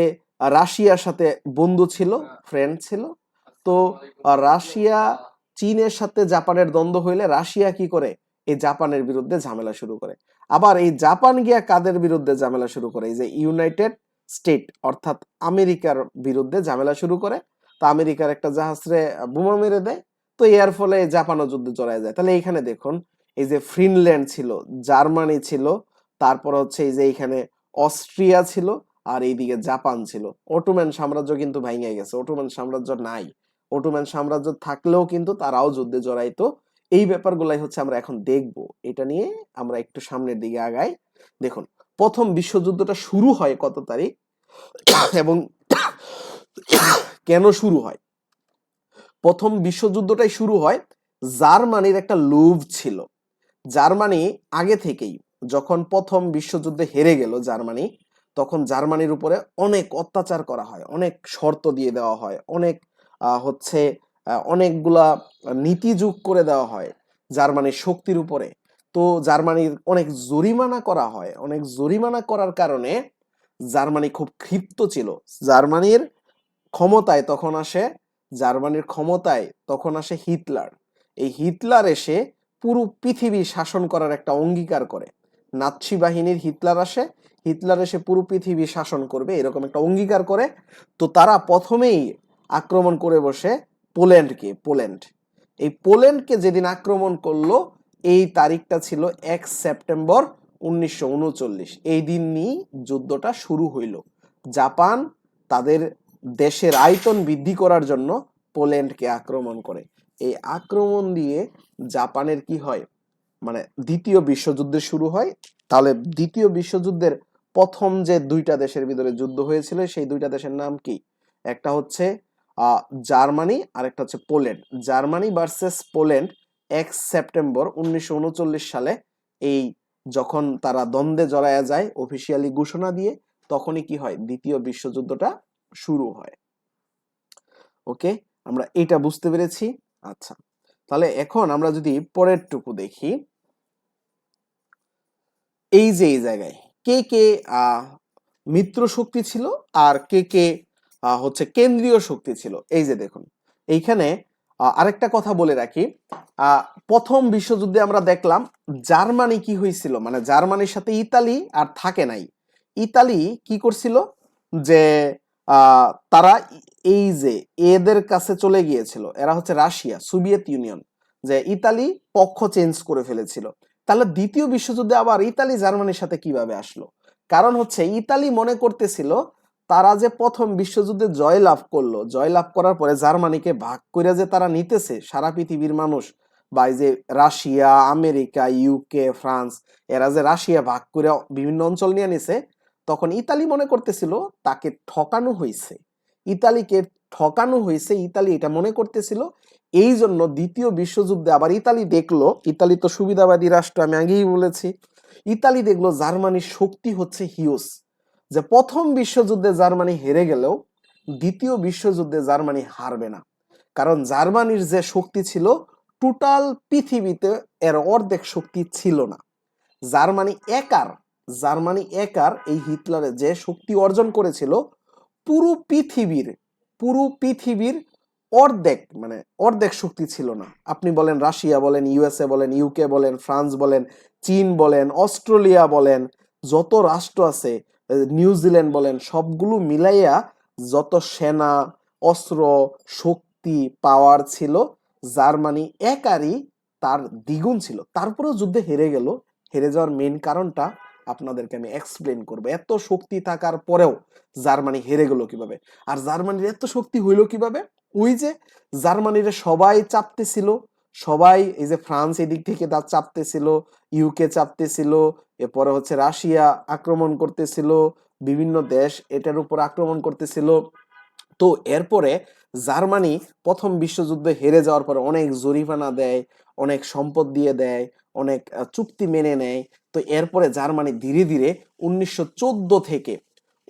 A: রাশিয়ার সাথে বন্ধু ছিল, ফ্রেন্ড ছিল। তো রাশিয়া চীনের সাথে জাপানের দ্বন্দ্ব হইলে রাশিয়া কি করে? এই জাপানের বিরুদ্ধে ঝামেলা শুরু করে। আবার এই জাপান গিয়া কাদের বিরুদ্ধে ঝামেলা শুরু করে? এই যে ইউনাইটেড স্টেট অর্থাৎ আমেরিকার বিরুদ্ধে ঝামেলা শুরু করে। তো আমেরিকার একটা জাহাজরে বোমা মেরে দেয়। তো এর ফলে জাপানও যুদ্ধে জড়ায় যায়। তাহলে এইখানে দেখুন এই যে ফিনল্যান্ড ছিল, জার্মানি ছিল, তারপর হচ্ছে এই যে এইখানে অস্ট্রিয়া ছিল, আর এইদিকে জাপান ছিল। অটোম্যান সাম্রাজ্য কিন্তু ভেঙে গেছে, অটোম্যান সাম্রাজ্য নাই। অটোম্যান সাম্রাজ্য থাকলেও কিন্তু তারাও যুদ্ধে জড়াইতো। এই ব্যাপারগুলাই হচ্ছে আমরা এখন দেখব। এটা নিয়ে আমরা একটু সামনের দিকে আগাই। দেখুন প্রথম বিশ্বযুদ্ধটা শুরু হয় কত তারিখ এবং কেন শুরু হয়? প্রথম বিশ্বযুদ্ধটাই শুরু হয়, জার্মানির একটা লোভ ছিল। জার্মানি আগে থেকেই, যখন প্রথম বিশ্বযুদ্ধে হেরে গেল জার্মানি, তখন জার্মানির উপরে অনেক অত্যাচার করা হয়, অনেক শর্ত দিয়ে দেওয়া হয়, অনেক হচ্ছে অনেকগুলা নীতি যোগ করে দেওয়া হয় জার্মানির শক্তির উপরে। তো জার্মানির অনেক জরিমানা করা হয়। অনেক জরিমানা করার কারণে জার্মানি খুব ক্ষিপ্ত ছিল। জার্মানির ক্ষমতায় তখন আসে হিটলার। এই হিটলার এসে পুরো পৃথিবী শাসন করার একটা অঙ্গীকার করে। নাৎসি বাহিনীর হিটলার এসে পুরো পৃথিবী শাসন করবে এরকম একটা অঙ্গীকার করে। তো তারা প্রথমেই আক্রমণ করে বসে পোল্যান্ড। এই পোল্যান্ডকে যেদিন আক্রমণ করলো, এই তারিখটা ছিল 1 সেপ্টেম্বর 1939। এই দিন নিয়ে যুদ্ধটা শুরু হইল। জাপান তাদের দেশের আয়তন বৃদ্ধি করার জন্য পোল্যান্ডকে আক্রমণ করে। এই আক্রমণ দিয়ে জাপানের কি হয়, মানে দ্বিতীয় বিশ্বযুদ্ধ শুরু হয়। তাহলে দ্বিতীয় বিশ্বযুদ্ধের প্রথম যে দুইটা দেশের ভিতরে যুদ্ধ হয়েছিল, সেই দুইটা দেশের নাম কি? একটা হচ্ছে জার্মানি আর একটা হচ্ছে Poland. Germany versus Poland 1 September 1939 সালে এই যখন তারা দ্বন্দ্বে জড়ায়া যায় অফিসিয়ালি ঘোষণা দিয়ে, তখনই কি হয়? দ্বিতীয় বিশ্বযুদ্ধটা শুরু হয়। ওকে, আমরা এটা বুঝতে পেরেছি। আচ্ছা, তাহলে এখন আমরা যদি পরের টুকু দেখি, এই যে এই জায়গায় কে কে মিত্র শক্তি ছিল আর কে কে হচ্ছে কেন্দ্রীয় শক্তি ছিল। এই যে দেখুন এইখানে আরেকটা কথা বলে রাখি, প্রথম বিশ্বযুদ্ধে আমরা দেখলাম জার্মানি কি হয়েছিল, মানে জার্মানির সাথে ইতালি আর থাকে নাই। ইতালি কি করছিল যে তারা এই যে এদের কাছে চলে গিয়েছিল, এরা হচ্ছে রাশিয়া, সোভিয়েত ইউনিয়ন, যে ইতালি পক্ষ চেঞ্জ করে ফেলেছিল। তাহলে দ্বিতীয় বিশ্বযুদ্ধে আবার ইতালি জার্মানির সাথে কিভাবে আসলো? কারণ হচ্ছে ইতালি মনে করতেছিল তারা যে প্রথম বিশ্বযুদ্ধে জয়লাভ করলো, জয়লাভ করার পরে জার্মানিকে ভাগ করে যে তারা নিতেছে সারা পৃথিবীর মানুষ, বা এই যে রাশিয়া, আমেরিকা, ইউকে, ফ্রান্স, এরা যে রাশিয়া ভাগ করে বিভিন্ন অঞ্চল নিয়ে নিছে, তখন ইতালি মনে করতেছিল তাকে ঠকানো হয়েছে, ইতালিকে ঠকানো হয়েছে, ইতালি এটা মনে করতেছিল। এই জন্য দ্বিতীয় বিশ্বযুদ্ধে আবার ইতালি দেখলো, ইতালি তো সুবিধাবাদী রাষ্ট্র, আমি আগেই বলেছি, ইতালি দেখলো জার্মানির শক্তি হচ্ছে হিউজ, যে প্রথম বিশ্বযুদ্ধে জার্মানি হেরে গেলেও দ্বিতীয় বিশ্বযুদ্ধে জার্মানি হারবে না। কারণ জার্মানির যে শক্তি ছিল, টোটাল পৃথিবীতে এর অর্ধেক শক্তি ছিল না। জার্মানি একার এই হিটলারের যে শক্তি অর্জন করেছিল, পুরো পৃথিবীর অর্ধেক, মানে অর্ধেক শক্তি ছিল না। আপনি বলেন রাশিয়া বলেন, ইউএসএ বলেন, ইউকে বলেন, ফ্রান্স বলেন, চীন বলেন, অস্ট্রেলিয়া বলেন, যত রাষ্ট্র আছে, নিউজিল্যান্ড বলেন, সবগুলো মিলাইয়া যত সেনা, অস্ত্র, শক্তি, পাওয়ার ছিল, জার্মানি একারই তার দ্বিগুণ ছিল। তারপরেও যুদ্ধে হেরে গেল। হেরে যাওয়ার মেইন কারণটা আপনাদেরকে আমি এক্সপ্লেন করবো। এত শক্তি থাকার পরেও জার্মানি হেরে গেল কিভাবে, আর জার্মানির এত শক্তি হইল কিভাবে? ওই যে জার্মানির সবাই চাপতেছিল, সবাই, এই যে ফ্রান্স এদিক থেকে তার চাপতেছিল, ইউকে চাপতেছিল, এরপরে হচ্ছে রাশিয়া আক্রমণ করতেছিল, বিভিন্ন দেশ এটার উপর আক্রমণ করতেছিল। তো এরপরে জার্মানি প্রথম বিশ্বযুদ্ধে হেরে যাওয়ার পরে অনেক জরিমানা দেয়, অনেক সম্পদ দিয়ে দেয়, অনেক চুক্তি মেনে নেয়। তো এরপরে জার্মানি ধীরে ধীরে 1914 থেকে,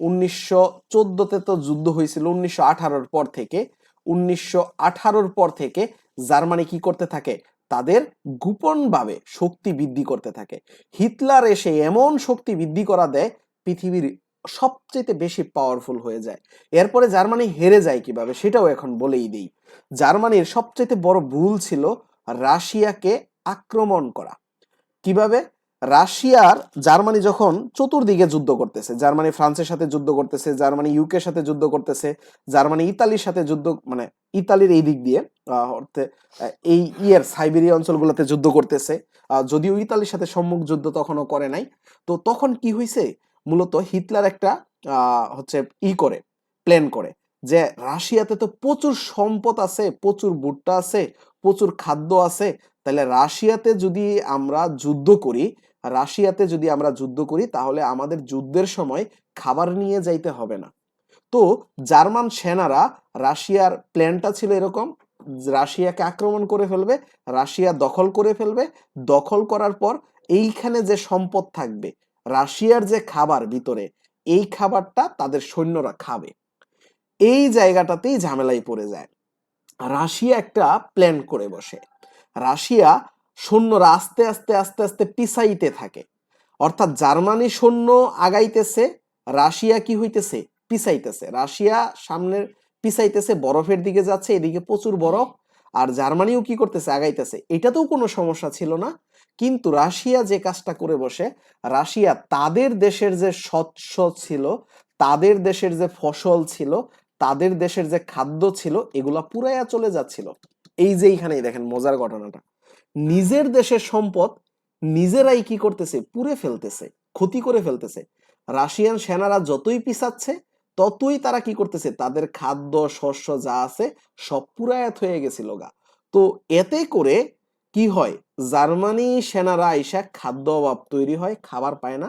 A: 1914-তে তো যুদ্ধ হয়েছিল 1918-র পর থেকে, 1918-র পর থেকে জার্মানি কি করতে থাকে? তাদের গোপনভাবে শক্তি বৃদ্ধি করতে থাকে। হিটলার এসে এমন শক্তি বৃদ্ধি করা দেয়, পৃথিবীর সবচেয়ে বেশি পাওয়ারফুল হয়ে যায়। এরপরে জার্মানি হেরে যায় কিভাবে সেটাও এখন বলেই দিই। জার্মানির সবচেয়ে বড় ভুল ছিল রাশিয়াকে আক্রমণ করা। কিভাবে? জার্মানি যখন চতুর্দিকে যুদ্ধ করতেছে, জার্মানি ফ্রান্সের সাথে যুদ্ধ করতেছে, জার্মানি ইউকের সাথে যুদ্ধ করতেছে, জার্মানি ইতালির সাথে যুদ্ধ, মানে ইতালির এই দিক দিয়ে এই সাইবেরিয়া অঞ্চলগুলোতে যুদ্ধ করতেছে। যদিও ইতালির সাথে সম্মুখ যুদ্ধ তখনও করে নাই। তো তখন কি হয়েছে? মূলত হিটলার একটা হচ্ছে প্ল্যান করে যে রাশিয়াতে তো প্রচুর সম্পদ আছে, প্রচুর ভুট্টা আছে, প্রচুর খাদ্য আছে, তাহলে রাশিয়াতে যদি আমরা যুদ্ধ করি তাহলে আমাদের যুদ্ধের সময় খাবার নিয়ে যাইতে হবে না। তো জার্মান সেনারা, রাশিয়ার প্ল্যানটা ছিল এরকম, রাশিয়াকে আক্রমণ করে ফেলবে, রাশিয়া দখল করে ফেলবে, দখল করার পর এইখানে যে সম্পদ থাকবে, রাশিয়ার যে খাবার ভিতরে, এই খাবারটা তাদের সৈন্যরা খাবে। এই জায়গাটাতেই ঝামেলায় পড়ে যায়। রাশিয়া একটা প্ল্যান করে বসে, রাশিয়া সৈন্যরা আস্তে আস্তে আস্তে আস্তে পিছাইতে থাকে, অর্থাৎ জার্মানি সৈন্য আগাইতেছে, রাশিয়া কি হইতেছে? পিছাইতেছে। রাশিয়া সামনের পিছাইতেছে, বরফের দিকে যাচ্ছে, এদিকে প্রচুর বরফ, আর জার্মানিও কি করতেছে? আগাইতেছে। এটাতেও কোনো সমস্যা ছিল না। কিন্তু রাশিয়া যে কাজটা করে বসে, রাশিয়া তাদের দেশের যে শস্য ছিল, তাদের দেশের যে ফসল ছিল, তাদের দেশের যে খাদ্য ছিল, এগুলা পুরাইয়া চলে যাচ্ছিল। এই যে এইখানেই দেখেন মজার ঘটনাটা, নিজের দেশের সম্পদ নিজেরাই কি করতেছে? পুড়ে ফেলতেছে, ক্ষতি করে ফেলতেছে। রাশিয়ান সেনারা যতই পিছাচ্ছে ততই তারা কি করতেছে? তাদের খাদ্য শস্য যা আছে সব পুরায়াত হয়ে গেছিল গা। তো এতে করে কি হয়? জার্মানি সেনারা আইসা খাদ্য অভাব তৈরি হয়, খাবার পায় না।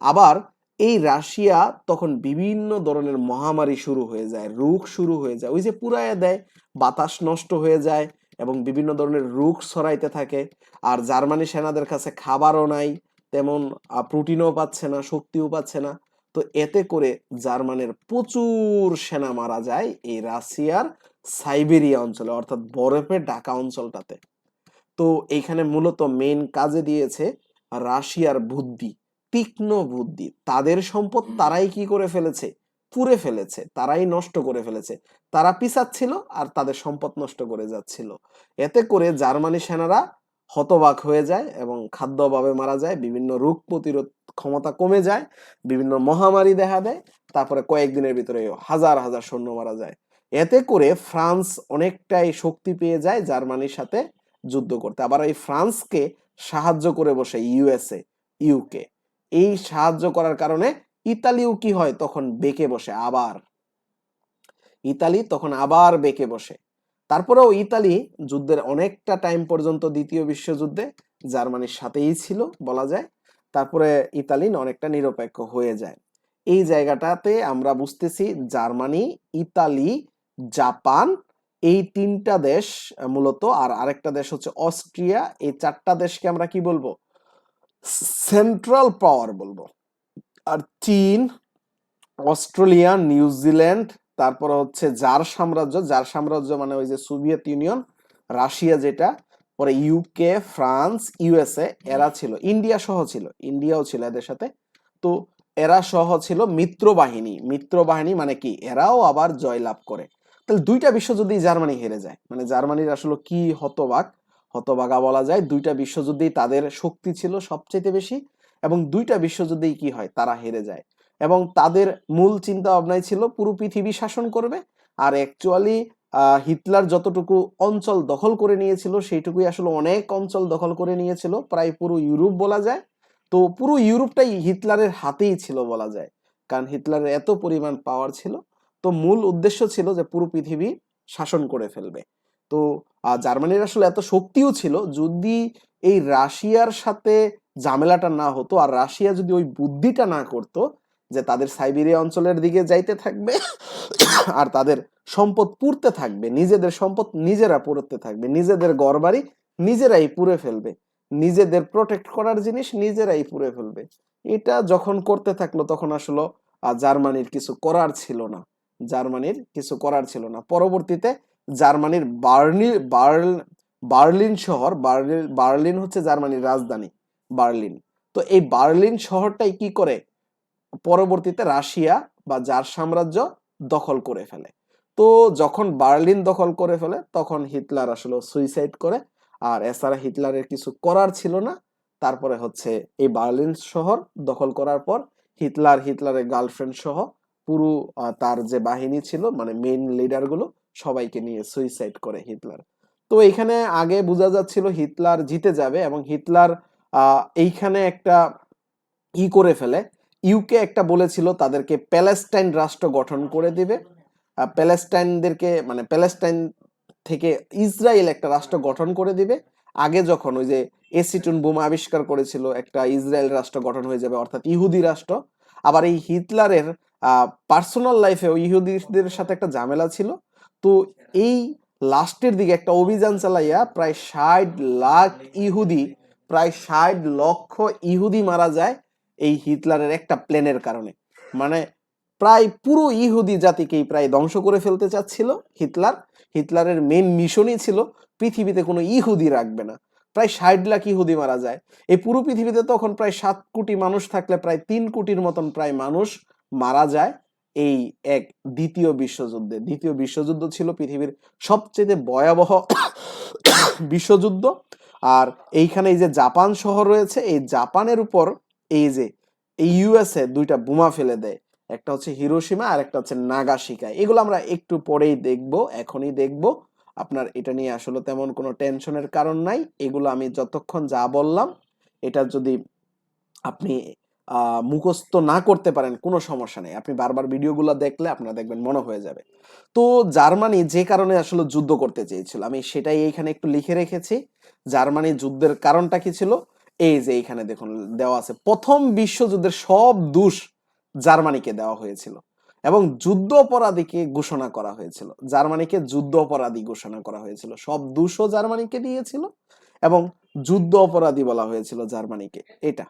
A: আবার এই রাশিয়া তখন বিভিন্ন ধরনের মহামারী শুরু হয়ে যায়, রোগ শুরু হয়ে যায়, ওই যে পুরায়া দেয়, বাতাস নষ্ট হয়ে যায় এবং বিভিন্ন ধরনের রোগ ছড়াইতে থাকে। আর জার্মানি সেনাদের কাছে খাবারও নাই, তেমন প্রোটিনও পাচ্ছে না, শক্তিও পাচ্ছে না। তো এতে করে জার্মানির প্রচুর সেনা মারা যায় এই রাশিয়ার সাইবেরিয়া অঞ্চলে, অর্থাৎ বরফে ঢাকা অঞ্চলটাতে। তো এইখানে মূলত মেইন কাজে দিয়েছে রাশিয়ার বুদ্ধি, তীক্ষ্ণ বুদ্ধি। তাদের সম্পদ তারাই কি করে ফেলেছে? পুড়ে ফেলেছে, তারাই নষ্ট করে ফেলেছে। তারা পিছাচ্ছিল আর তাদের সম্পদ নষ্ট করে যাচ্ছিল। এতে করে জার্মানি সেনারা হতবাক হয়ে যায় এবং খাদ্য অভাবে মারা যায়, বিভিন্ন রোগ প্রতিরোধ ক্ষমতা কমে যায়, বিভিন্ন মহামারী দেখা দেয়, তারপরে কয়েকদিনের ভিতরে হাজার হাজার সৈন্য মারা যায়। এতে করে ফ্রান্স অনেকটাই শক্তি পেয়ে যায় জার্মানির সাথে যুদ্ধ করতে। আবার এই ফ্রান্সকে সাহায্য করে বসে ইউএসএ, ইউকে। এই সাহায্য করার কারণে ইতালিও কি হয়? তখন বেঁকে বসে আবার, ইতালি তখন আবার বেঁকে বসে। তারপরেও ইতালি যুদ্ধের অনেকটা টাইম পর্যন্ত, দ্বিতীয় বিশ্বযুদ্ধে জার্মানির সাথেই ছিল বলা যায়। তারপরে ইতালি অনেকটা নিরপেক্ষ হয়ে যায়। এই জায়গাটাতে আমরা বুঝতেছি জার্মানি, ইতালি, জাপান, এই তিনটা দেশ মূলত, আর আরেকটা দেশ হচ্ছে অস্ট্রিয়া, এই চারটা দেশকে আমরা কি বলবো? সেন্ট্রাল পাওয়ার বলবো। আর চীন, অস্ট্রেলিয়া, নিউজিল্যান্ড, তারপর হচ্ছে জার সাম্রাজ্য মানে ওই যে সোভিয়েত ইউনিয়ন, রাশিয়া যেটা, পরে ইউকে, ফ্রান্স, ইউএসএ, এরা ছিল, ইন্ডিয়া সহ ছিল, ইন্ডিয়াও ছিল এদের সাথে। তো এরা সহ ছিল মিত্রবাহিনী। মিত্রবাহিনী মানে কি? এরাও আবার জয়লাভ করে। তাহলে দুইটা বিশ্বযুদ্ধেই জার্মানি হেরে যায়, মানে জার্মানির আসলে কি হতবাগা বলা যায়। দুইটা বিশ্বযুদ্ধেই তাদের শক্তি ছিল সবচেয়ে বেশি এবং দুইটা বিশ্বযুদ্ধেই কি হয়, তারা হেরে যায়। এবং তাদের মূল চিন্তা ভাবনাই ছিল পুরো পৃথিবী শাসন করবে। আর অ্যাকচুয়ালি হিটলার যতটুকু অঞ্চল দখল করে নিয়েছিল সেইটুকুই আসলে অনেক অঞ্চল দখল করে নিয়েছিল, প্রায় পুরো ইউরোপ বলা যায়। তো পুরো ইউরোপটাই হিটলারের হাতেই ছিল বলা যায়, কারণ হিটলারের এত পরিমাণ পাওয়ার ছিল। তো মূল উদ্দেশ্য ছিল যে পুরো পৃথিবী শাসন করে ফেলবে। তো জার্মানির আসলে এত শক্তিও ছিল, যদি এই রাশিয়ার সাথে ঝামেলাটা না হতো আর রাশিয়া যদি ওই বুদ্ধিটা না করতো যে তাদের সাইবেরিয়া অঞ্চলের দিকে যাইতে থাকবে আর তাদের সম্পদ পুড়তে থাকবে, নিজেদের সম্পদ নিজেরা পুড়তে থাকবে, নিজেদের ঘরবাড়ি নিজেরাই পুড়ে ফেলবে, নিজেদের প্রোটেক্ট করার জিনিস নিজেরাই পুড়ে ফেলবে, এটা যখন করতে থাকলো তখন আসলে জার্মানির কিছু করার ছিল না। জার্মানির কিছু করার ছিল না। পরবর্তীতে জার্মানির বার্লিন শহর, বার্লিন হচ্ছে জার্মানির রাজধানী, বার্লিন। তো এই বার্লিন শহরটাই কি করে পরবর্তীতে রাশিয়া বা জার সাম্রাজ্য দখল করে ফেলে। তো যখন বার্লিন দখল করে ফেলে তখন হিটলার আসলে সুইসাইড করে, আর এছাড়া হিটলারের কিছু করার ছিল না। তারপরে হচ্ছে এই বার্লিন শহর দখল করার পর হিটলারের গার্লফ্রেন্ড সহ পুরো তার যে বাহিনী ছিল, মানে মেইন লিডার গুলো সবাইকে নিয়ে সুইসাইড করে হিটলার। তো এইখানে আগে বোঝা যাচ্ছিল হিটলার জিতে যাবে, এবং হিটলার এইখানে একটা করে ফেলে। ইউকে একটা বলেছিল তাদেরকে প্যালেস্টাইন রাষ্ট্র গঠন করে দিবে, প্যালেস্টাইনদেরকে মানে প্যালেস্টাইন থেকে ইসরায়েল একটা রাষ্ট্র গঠন করে দিবে। আগে যখন ওই যে এসিটুন বোমা আবিষ্কার করেছিল, একটা ইসরায়েল রাষ্ট্র গঠন হয়ে যাবে, অর্থাৎ ইহুদি রাষ্ট্র। আবার এই হিটলারের পার্সোনাল লাইফেও ইহুদিদের সাথে একটা ঝামেলা ছিল। তো এই লাস্টের দিকে একটা অভিযান চালাইয়া প্রায় 60 লাখ ইহুদি, প্রায় 60 লক্ষ ইহুদি মারা যায় এই হিটলারের একটা প্লেনের কারণে। মানে প্রায় পুরো ইহুদি জাতিকেই প্রায় ধ্বংস করে ফেলতে চাচ্ছিল হিটলার। হিটলারের মেন মিশনই ছিল পৃথিবীতে কোনো ইহুদি রাখবে না। প্রায় 60 লাখ ইহুদি মারা যায়। এই পুরো পৃথিবীতে তখন প্রায় 7 কোটি মানুষ থাকলে প্রায় 3 কোটির মতন প্রায় মানুষ মারা যায় এই এক দ্বিতীয় বিশ্বযুদ্ধে। দ্বিতীয় বিশ্বযুদ্ধ ছিল পৃথিবীর সবচেয়ে ভয়াবহ বিশ্বযুদ্ধ। আর এইখানে এই যে জাপান শহর রয়েছে, এই জাপানের উপর এই যে এই ইউএসএ দুইটা বোমা ফেলে দেয়, একটা হচ্ছে হিরোশিমা আর একটা হচ্ছে নাগাসাকি। এগুলো আমরা একটু পরেই দেখবো, এখনই দেখবো। আপনার এটা নিয়ে আসলে তেমন কোনো টেনশনের কারণ নাই। এগুলো আমি যতক্ষণ যা বললাম এটা যদি আপনি মুখস্থ না করতে পারেন কোনো সমস্যা নেই, আপনি বারবার ভিডিওগুলো দেখলে আপনারা দেখবেন মনে হয়ে যাবে। তো জার্মানি যে কারণে আসলে যুদ্ধ করতে চেয়েছিল আমি সেটাই এইখানে একটু লিখে রেখেছি। জার্মানি যুদ্ধের কারণটা কি ছিল, এই যে এইখানে দেখুন দেওয়া আছে। প্রথম বিশ্বযুদ্ধের সব দোষ জার্মানিকে দেওয়া হয়েছিল এবং যুদ্ধ অপরাধীকে ঘোষণা করা হয়েছিল। জার্মানিকে যুদ্ধ অপরাধী ঘোষণা করা হয়েছিল, সব দোষও জার্মানিকে দিয়েছিল এবং যুদ্ধ অপরাধী বলা হয়েছিল জার্মানিকে। এটা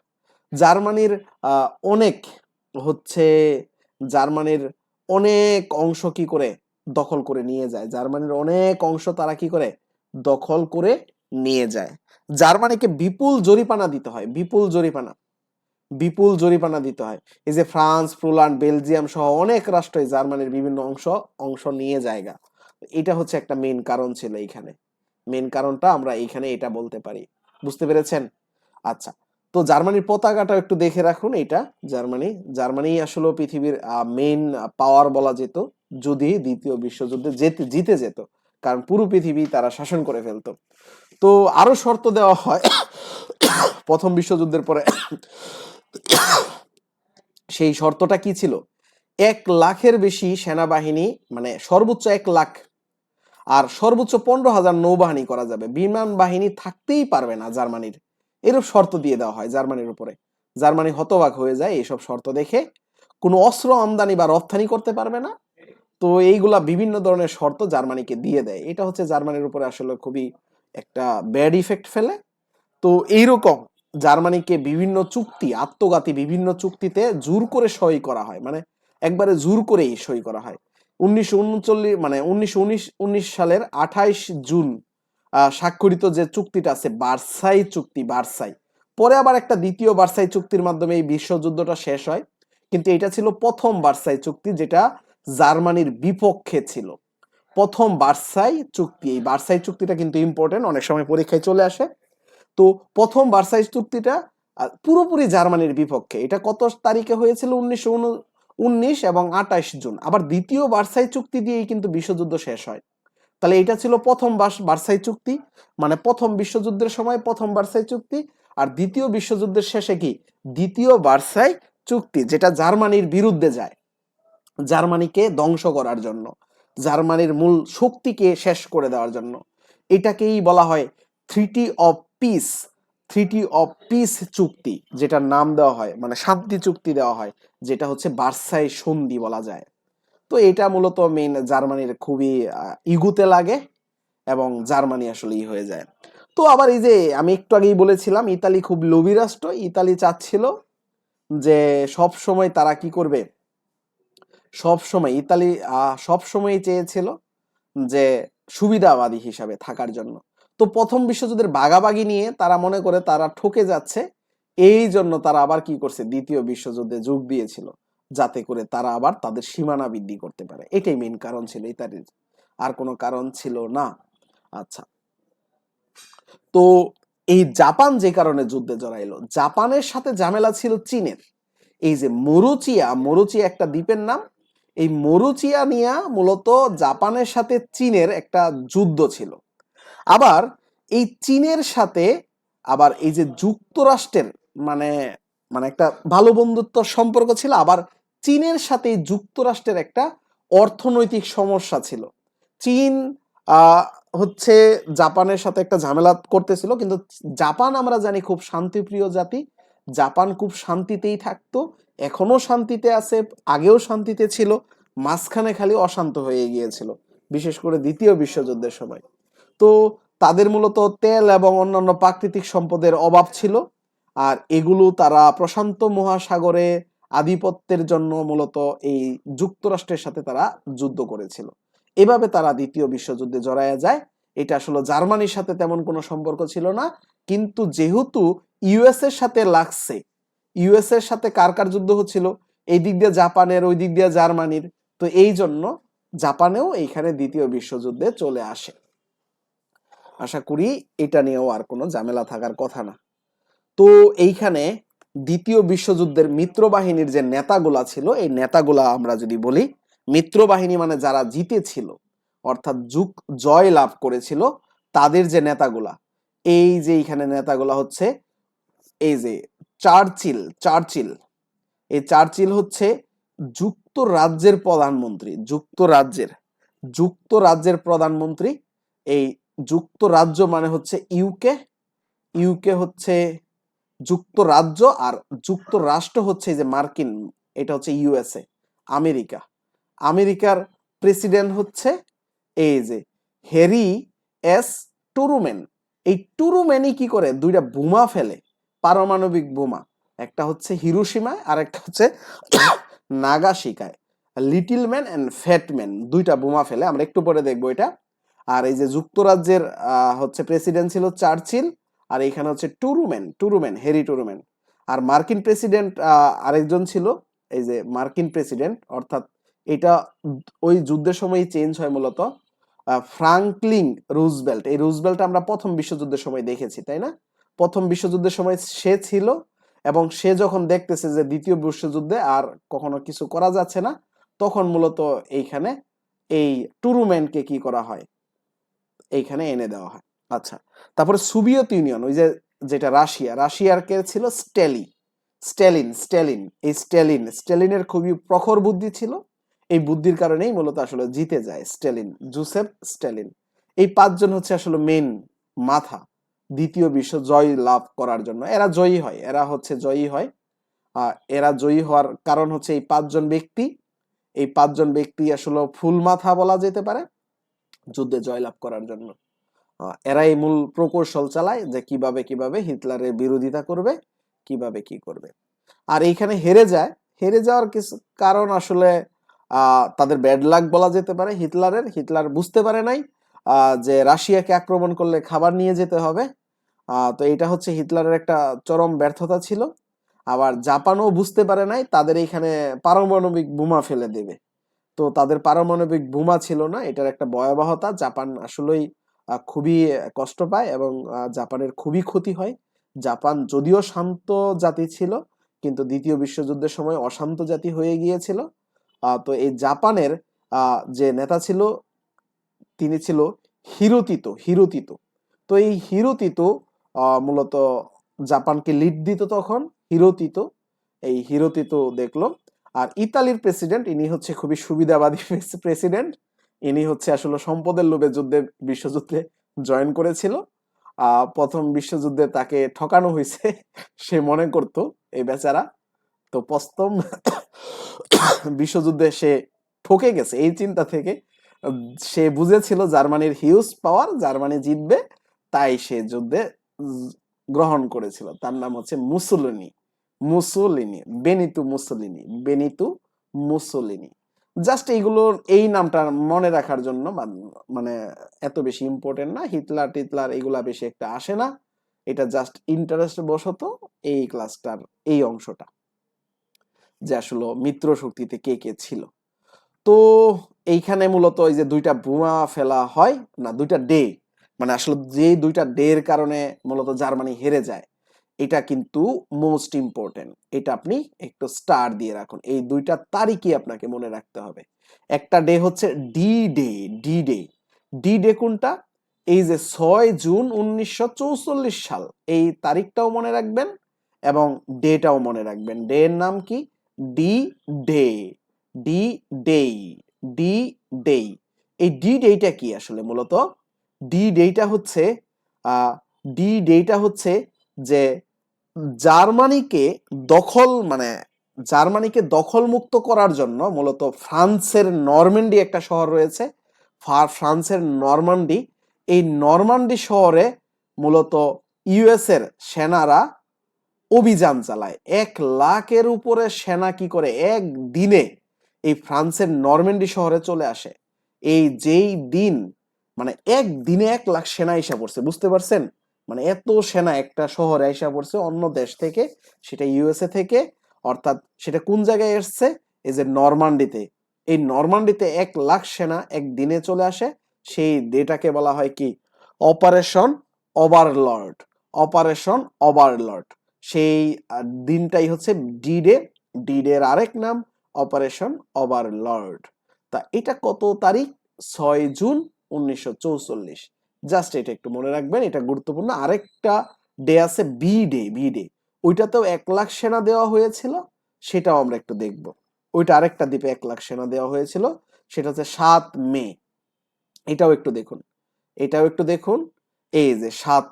A: জার্মানির অনেক হচ্ছে জার্মানির অনেক অংশ কি করে দখল করে নিয়ে যায়, জার্মানির অনেক অংশ তারা কি করে দখল করে নিয়ে যায়। জার্মানিকে বিপুল জরিমানা দিতে হয়, বিপুল জরিমানা দিতে হয়। এই যে ফ্রান্স, পোল্যান্ড, বেলজিয়াম সহ অনেক রাষ্ট্রই জার্মানির বিভিন্ন অংশ নিয়ে জায়গা। এটা হচ্ছে একটা মেইন কারণ ছিল এইখানে, মেইন কারণটা আমরা এইখানে এটা বলতে পারি। বুঝতে পেরেছেন? আচ্ছা, তো জার্মানির পতাকাটা একটু দেখে রাখুন। এটা জার্মানি আসলে পৃথিবীর মেইন পাওয়ার বলা যেত যদি দ্বিতীয় বিশ্বযুদ্ধে জিতে যেত, কারণ পুরো পৃথিবী তারা শাসন করে ফেলতো। তো আরো শর্ত দেওয়া হয় প্রথম বিশ্বযুদ্ধের পরে। সেই শর্তটা কি ছিল, 1 লাখের বেশি সেনাবাহিনী, মানে সর্বোচ্চ 1 লাখ আর সর্বোচ্চ 15,000 নৌবাহিনী করা যাবে, বিমান বাহিনী থাকতেই পারবে না জার্মানির। এরূপ শর্ত দিয়ে দেওয়া হয় জার্মানির উপরে। জার্মানি হতবাক হয়ে যায় এইসব শর্ত দেখে, কোনো অস্ত্র আমদানি বা রপ্তানি করতে পারবে না। তো এইগুলা বিভিন্ন ধরনের শর্ত জার্মানিকে দিয়ে দেয়। এটা হচ্ছে জার্মানির উপরে আসলে খুবই একটা ব্যাড ইফেক্ট ফেলে। তো এইরকম জার্মানিকে বিভিন্ন চুক্তি, আত্মঘাতী বিভিন্ন চুক্তিতে জোর করে সই করা হয়, মানে একবারে জোর করেই সই করা হয়। 1939 মানে 1919 সালের 28 জুন স্বাক্ষরিত যে চুক্তিটা আছে ভার্সাই চুক্তি, ভার্সাই। পরে আবার একটা দ্বিতীয় ভার্সাই চুক্তির মাধ্যমে এই বিশ্বযুদ্ধটা শেষ হয়, কিন্তু এটা ছিল প্রথম ভার্সাই চুক্তি যেটা জার্মানির বিপক্ষে ছিল। প্রথম ভার্সাই চুক্তি, এই ভার্সাই চুক্তিটা কিন্তু ইম্পর্টেন্ট, অনেক সময় পরীক্ষায় চলে আসে। তো প্রথম ভার্সাই চুক্তিটা পুরোপুরি জার্মানির বিপক্ষে। এটা কত তারিখে হয়েছিল? 1919 এবং 28 জুন। আবার দ্বিতীয় ভার্সাই চুক্তি দিয়েই কিন্তু বিশ্বযুদ্ধ শেষ হয়। তাহলে এটা ছিল প্রথম ভার্সাই চুক্তি, মানে প্রথম বিশ্বযুদ্ধের সময় প্রথম ভার্সাই চুক্তি। আর দ্বিতীয় বিশ্বযুদ্ধের শেষে কি? দ্বিতীয় ভার্সাই চুক্তি, যেটা জার্মানির বিরুদ্ধে যায়, জার্মানিকে ধ্বংস করার জন্য, জার্মানির মূল শক্তিকে শেষ করে দেওয়ার জন্য। এটাকেই বলা হয় treaty of piece, treaty of piece চুক্তি, যেটার নাম দেওয়া হয়, মানে শান্তি চুক্তি দেওয়া হয়, যেটা হচ্ছে ভার্সাই সন্ধি বলা যায়। তো এটা মূলত মেইন জার্মানির খুবই ইগুতে লাগে এবং জার্মানি আসলে হয়ে যায়। তো আবার এই যে আমি একটু আগেই বলেছিলাম, ইতালি খুব লোভী রাষ্ট্র। ইতালি চাচ্ছিল যে সব সময় তারা কি করবে, সব সময় ইতালি সব সময় চেয়েছিল যে সুবিধাবাদী হিসাবে থাকার জন্য। তো প্রথম বিশ্বযুদ্ধের ভাগাভাগি নিয়ে তারা মনে করে তারা ঠকে যাচ্ছে, এই জন্য তারা আবার কি করছে, দ্বিতীয় বিশ্বযুদ্ধে যোগ দিয়েছিল, যাতে করে তারা আবার তাদের সীমানা বৃদ্ধি করতে পারে। এটাই মেইন কারণ ছিল ইতালির, আর কোনো কারণ ছিল না। আচ্ছা, তো এই জাপান যে কারণে যুদ্ধে জড়াইলো, জাপানের সাথে ঝামেলা ছিল চীনের। এই যে মরুচিয়া, মরুচিয়া একটা দ্বীপের নাম, এই মরুচিয়া নিয়ে মূলত জাপানের সাথে চীনের একটা যুদ্ধ ছিল। আবার এই চীনের সাথে আবার এই যে যুক্তরাষ্ট্রের মানে মানে একটা ভালো বন্ধুত্ব সম্পর্ক ছিল, আবার চীনের সাথে যুক্তরাষ্ট্রের একটা অর্থনৈতিক সমস্যা ছিল। চীন আহ হচ্ছে জাপানের সাথে একটা ঝামেলা করতেছিল, কিন্তু জাপান আমরা জানি খুব শান্তিপ্রিয় জাতি, জাপান খুব শান্তিতেই থাকতো, এখনো শান্তিতে আছে, আগেও শান্তিতে ছিল, মাঝখানে খালি অশান্ত হয়ে গিয়েছিল, বিশেষ করে দ্বিতীয় বিশ্বযুদ্ধের সময়। তো তাদের মূলত তেল এবং অন্যান্য প্রাকৃতিক সম্পদের অভাব ছিল, আর এগুলো তারা প্রশান্ত মহাসাগরে আধিপত্যের জন্য মূলত এই যুক্তরাষ্ট্রের সাথে তারা যুদ্ধ করেছিল। এভাবে তারা দ্বিতীয় বিশ্বযুদ্ধে জড়ায়া যায়। এটা আসলে জার্মানির সাথে তেমন কোনো সম্পর্ক ছিল না, কিন্তু যেহেতু ইউএস এর সাথে লাগছে, ইউএস এর সাথে কার কার যুদ্ধ হচ্ছিল, এই দিক দিয়ে জাপানের, ওই দিক দিয়ে জার্মানির, তো এই জন্য জাপানেও এইখানে দ্বিতীয় বিশ্বযুদ্ধে চলে আসে। আশা করি এটা নিয়েও আর কোনো ঝামেলা থাকার কথা না। তো এইখানে দ্বিতীয় বিশ্বযুদ্ধের মিত্র বাহিনীর যে নেতাগুলা ছিল, এই নেতাগুলা আমরা যদি বলি, মিত্র বাহিনী মানে যারা জিতেছিল, অর্থাৎ জয় লাভ করেছিল, তাদের যে নেতাগুলা, এই যে এইখানে নেতাগুলা হচ্ছে এই যে চার্চিল, চার্চিল, এই চার্চিল হচ্ছে যুক্তরাজ্যের প্রধানমন্ত্রী, যুক্তরাজ্যের প্রধানমন্ত্রী। এই যুক্তরাজ্য মানে হচ্ছে ইউকে, ইউকে হচ্ছে যুক্তরাজ্য, আর যুক্তরাষ্ট্র হচ্ছে এই যে মার্কিন, এটা হচ্ছে ইউএসএ, আমেরিকা। আমেরিকার প্রেসিডেন্ট হচ্ছে এই যে হ্যারি এস টুরুম্যান। এই টুরুম্যানই কি করে, দুইটা বোমা ফেলে, পারমাণবিক বোমা, একটা হচ্ছে হিরোশিমায় আর একটা হচ্ছে নাগাসাকিতে। Little man and fat man, দুইটা বোমা ফেলে, আমরা একটু পরে দেখবো এটা। আর এই যে যুক্তরাজ্যের হচ্ছে প্রেসিডেন্ট ছিল চার্চিল, আর এখানে হচ্ছে টুরুম্যান, হ্যারি টুরুম্যান। আর মার্কিন প্রেসিডেন্ট আরেকজন ছিল, এই যে মার্কিন প্রেসিডেন্ট, অর্থাৎ এটা ওই যুদ্ধের সময় চেঞ্জ হয় মূলত, ফ্রাঙ্কলিন রুজভেল্ট। এই রুজভেল্ট আমরা প্রথম বিশ্বযুদ্ধের সময় দেখেছি, তাই না? প্রথম বিশ্বযুদ্ধের সময় সে ছিল, এবং সে যখন দেখতেছে যে দ্বিতীয় বিশ্বযুদ্ধে আর কখনো কিছু করা যাচ্ছে না, তখন মূলত এইখানে এই টুরুম্যানকে কি করা হয়, এইখানে এনে দেওয়া হয়। আচ্ছা, তারপরে সোভিয়েত ইউনিয়ন, ওই যে যেটা রাশিয়ার কে ছিল স্ট্যালিন। এই স্ট্যালিনের খুবই প্রখর বুদ্ধি ছিল, এই বুদ্ধির কারণেই মূলত আসলে জিতে যায় স্ট্যালিন, জোসেফ স্ট্যালিন। এই পাঁচজন হচ্ছে আসলে মেইন মাথা দ্বিতীয় বিশ্ব জয় লাভ করার জন্য। এরা জয়ী হয়, এরা জয়ী হওয়ার কারণ হচ্ছে এই পাঁচজন ব্যক্তি আসলে ফুল মাথা বলা যেতে পারে যুদ্ধে জয়লাভ করার জন্য। এরাই মূল প্রকৌশল চালায় যে কিভাবে হিটলারের বিরোধিতা করবে, কিভাবে কি করবে। আর এইখানে হেরে যাওয়ার কিছু কারণ আসলে তাদের ব্যাড লাক বলা যেতে পারে। হিটলার বুঝতে পারে নাই যে রাশিয়াকে আক্রমণ করলে খাবার নিয়ে যেতে হবে। তো এটা হচ্ছে হিটলারের একটা চরম ব্যর্থতা ছিল। আবার জাপানও বুঝতে পারে নাই তাদের এইখানে পারমাণবিক বোমা ফেলে দেবে। তো তাদের পারমাণবিক বোমা ছিল না, এটার একটা ভয়াবহতা, জাপান আসলেই খুবই কষ্ট পায় এবং জাপানের খুবই ক্ষতি হয়। জাপান যদিও শান্ত জাতি ছিল, কিন্তু দ্বিতীয় বিশ্বযুদ্ধের সময় অশান্ত জাতি হয়ে গিয়েছিল। তো এই জাপানের যে নেতা ছিল তিনি ছিল হিরোতিতো। তো এই হিরোতিতো মূলত জাপানকে লিড দিত তখন। এই হিরোতিতো দেখলো। আর ইতালির প্রেসিডেন্ট, ইনি হচ্ছে খুবই সুবিধাবাদী প্রেসিডেন্ট। ইনি হচ্ছে আসলে সম্পদের লোভে বিশ্বযুদ্ধে জয়েন করেছিল। প্রথম বিশ্বযুদ্ধে তাকে ঠকানো হয়েছে সে মনে করতো, এই বেচারা। তো প্রথম বিশ্বযুদ্ধে সে ঠকে গেছে এই চিন্তা থেকে। সে বুঝেছিল জার্মানির হিউজ পাওয়ার, জার্মানি জিতবে, তাই সে যুদ্ধে গ্রহণ করেছিল। তার নাম হচ্ছে বেনিতো মুসোলিনি। জাস্ট এইগুলো, এই নামটা মনে রাখার জন্য, মানে এত বেশি ইম্পর্টেন্ট না। হিটলার টিটলার এগুলা বেশি একটা আসে না, এটা জাস্ট ইন্টারেস্ট বশত এই ক্লাসটার এই অংশটা, যে আসলে মিত্র শক্তিতে কে কে ছিল। তো এইখানে মূলত এই যে দুইটা বোমা ফেলা হয় না, দুইটা ডে, মানে আসলে যে দুইটা ডের কারণে মূলত জার্মানি হেরে যায়, এটা কিন্তু মোস্ট ইম্পর্টেন্ট। এটা আপনি একটু স্টার দিয়ে রাখুন। এই দুইটা তারিখই আপনাকে মনে রাখতে হবে। একটা ডে হচ্ছে ডি ডে কোনটা? এই যে 6 জুন 1944 সাল, এই তারিখটাও মনে রাখবেন এবং ডেটাও মনে রাখবেন। ডে এর নাম কি? ডি ডে ডি ডেই ডি ডেই এই ডি ডেটা কি আসলে? মূলত ডি ডেটা হচ্ছে ডি ডেটা হচ্ছে যে জার্মানিকে জার্মানিকে দখল মুক্ত করার জন্য মূলত ফ্রান্সের নরম্যান্ডি একটা শহর রয়েছে, ফ্রান্সের নরমান্ডি। এই নরমান্ডি শহরে মূলত ইউএস এর সেনারা অভিযান চালায়। 1 লাখের উপরে সেনা কি করে একদিনে এই ফ্রান্সের নরম্যান্ডি শহরে চলে আসে। এই যেই দিন, মানে একদিনে 1 লাখ সেনা এসে পড়ছে, বুঝতে পারছেন? মানে এত সেনা একটা শহরে এসে পড়ছে অন্য দেশ থেকে, সেটা ইউএসএ থেকে। অর্থাৎ সেটা কোন জায়গায় এসছে? এই যে নরমান্ডিতে। এই নরমান্ডিতে 1 লাখ সেনা একদিনে চলে আসে। সেই ডেটাকে বলা হয় কি? Operation Overlord. Operation Overlord. সেই দিনটাই হচ্ছে ডি ডে। ডি ডে এর আরেক নাম অপারেশন ওভারলর্ড। তা এটা কত তারিখ? 6 জুন 1944। জাস্ট এটা একটু মনে রাখবেন, এটা গুরুত্বপূর্ণ। আরেকটা ডে আছে বি ডে। ওইটাতেও 1 লাখ সেনা দেওয়া হয়েছিল, সেটাও আমরা একটু দেখব। ওইটা আরেকটা দ্বীপে 1 লাখ সেনা দেওয়া হয়েছিল, সেটা হচ্ছে 7 মে। এটাও একটু দেখুন, এই যে 7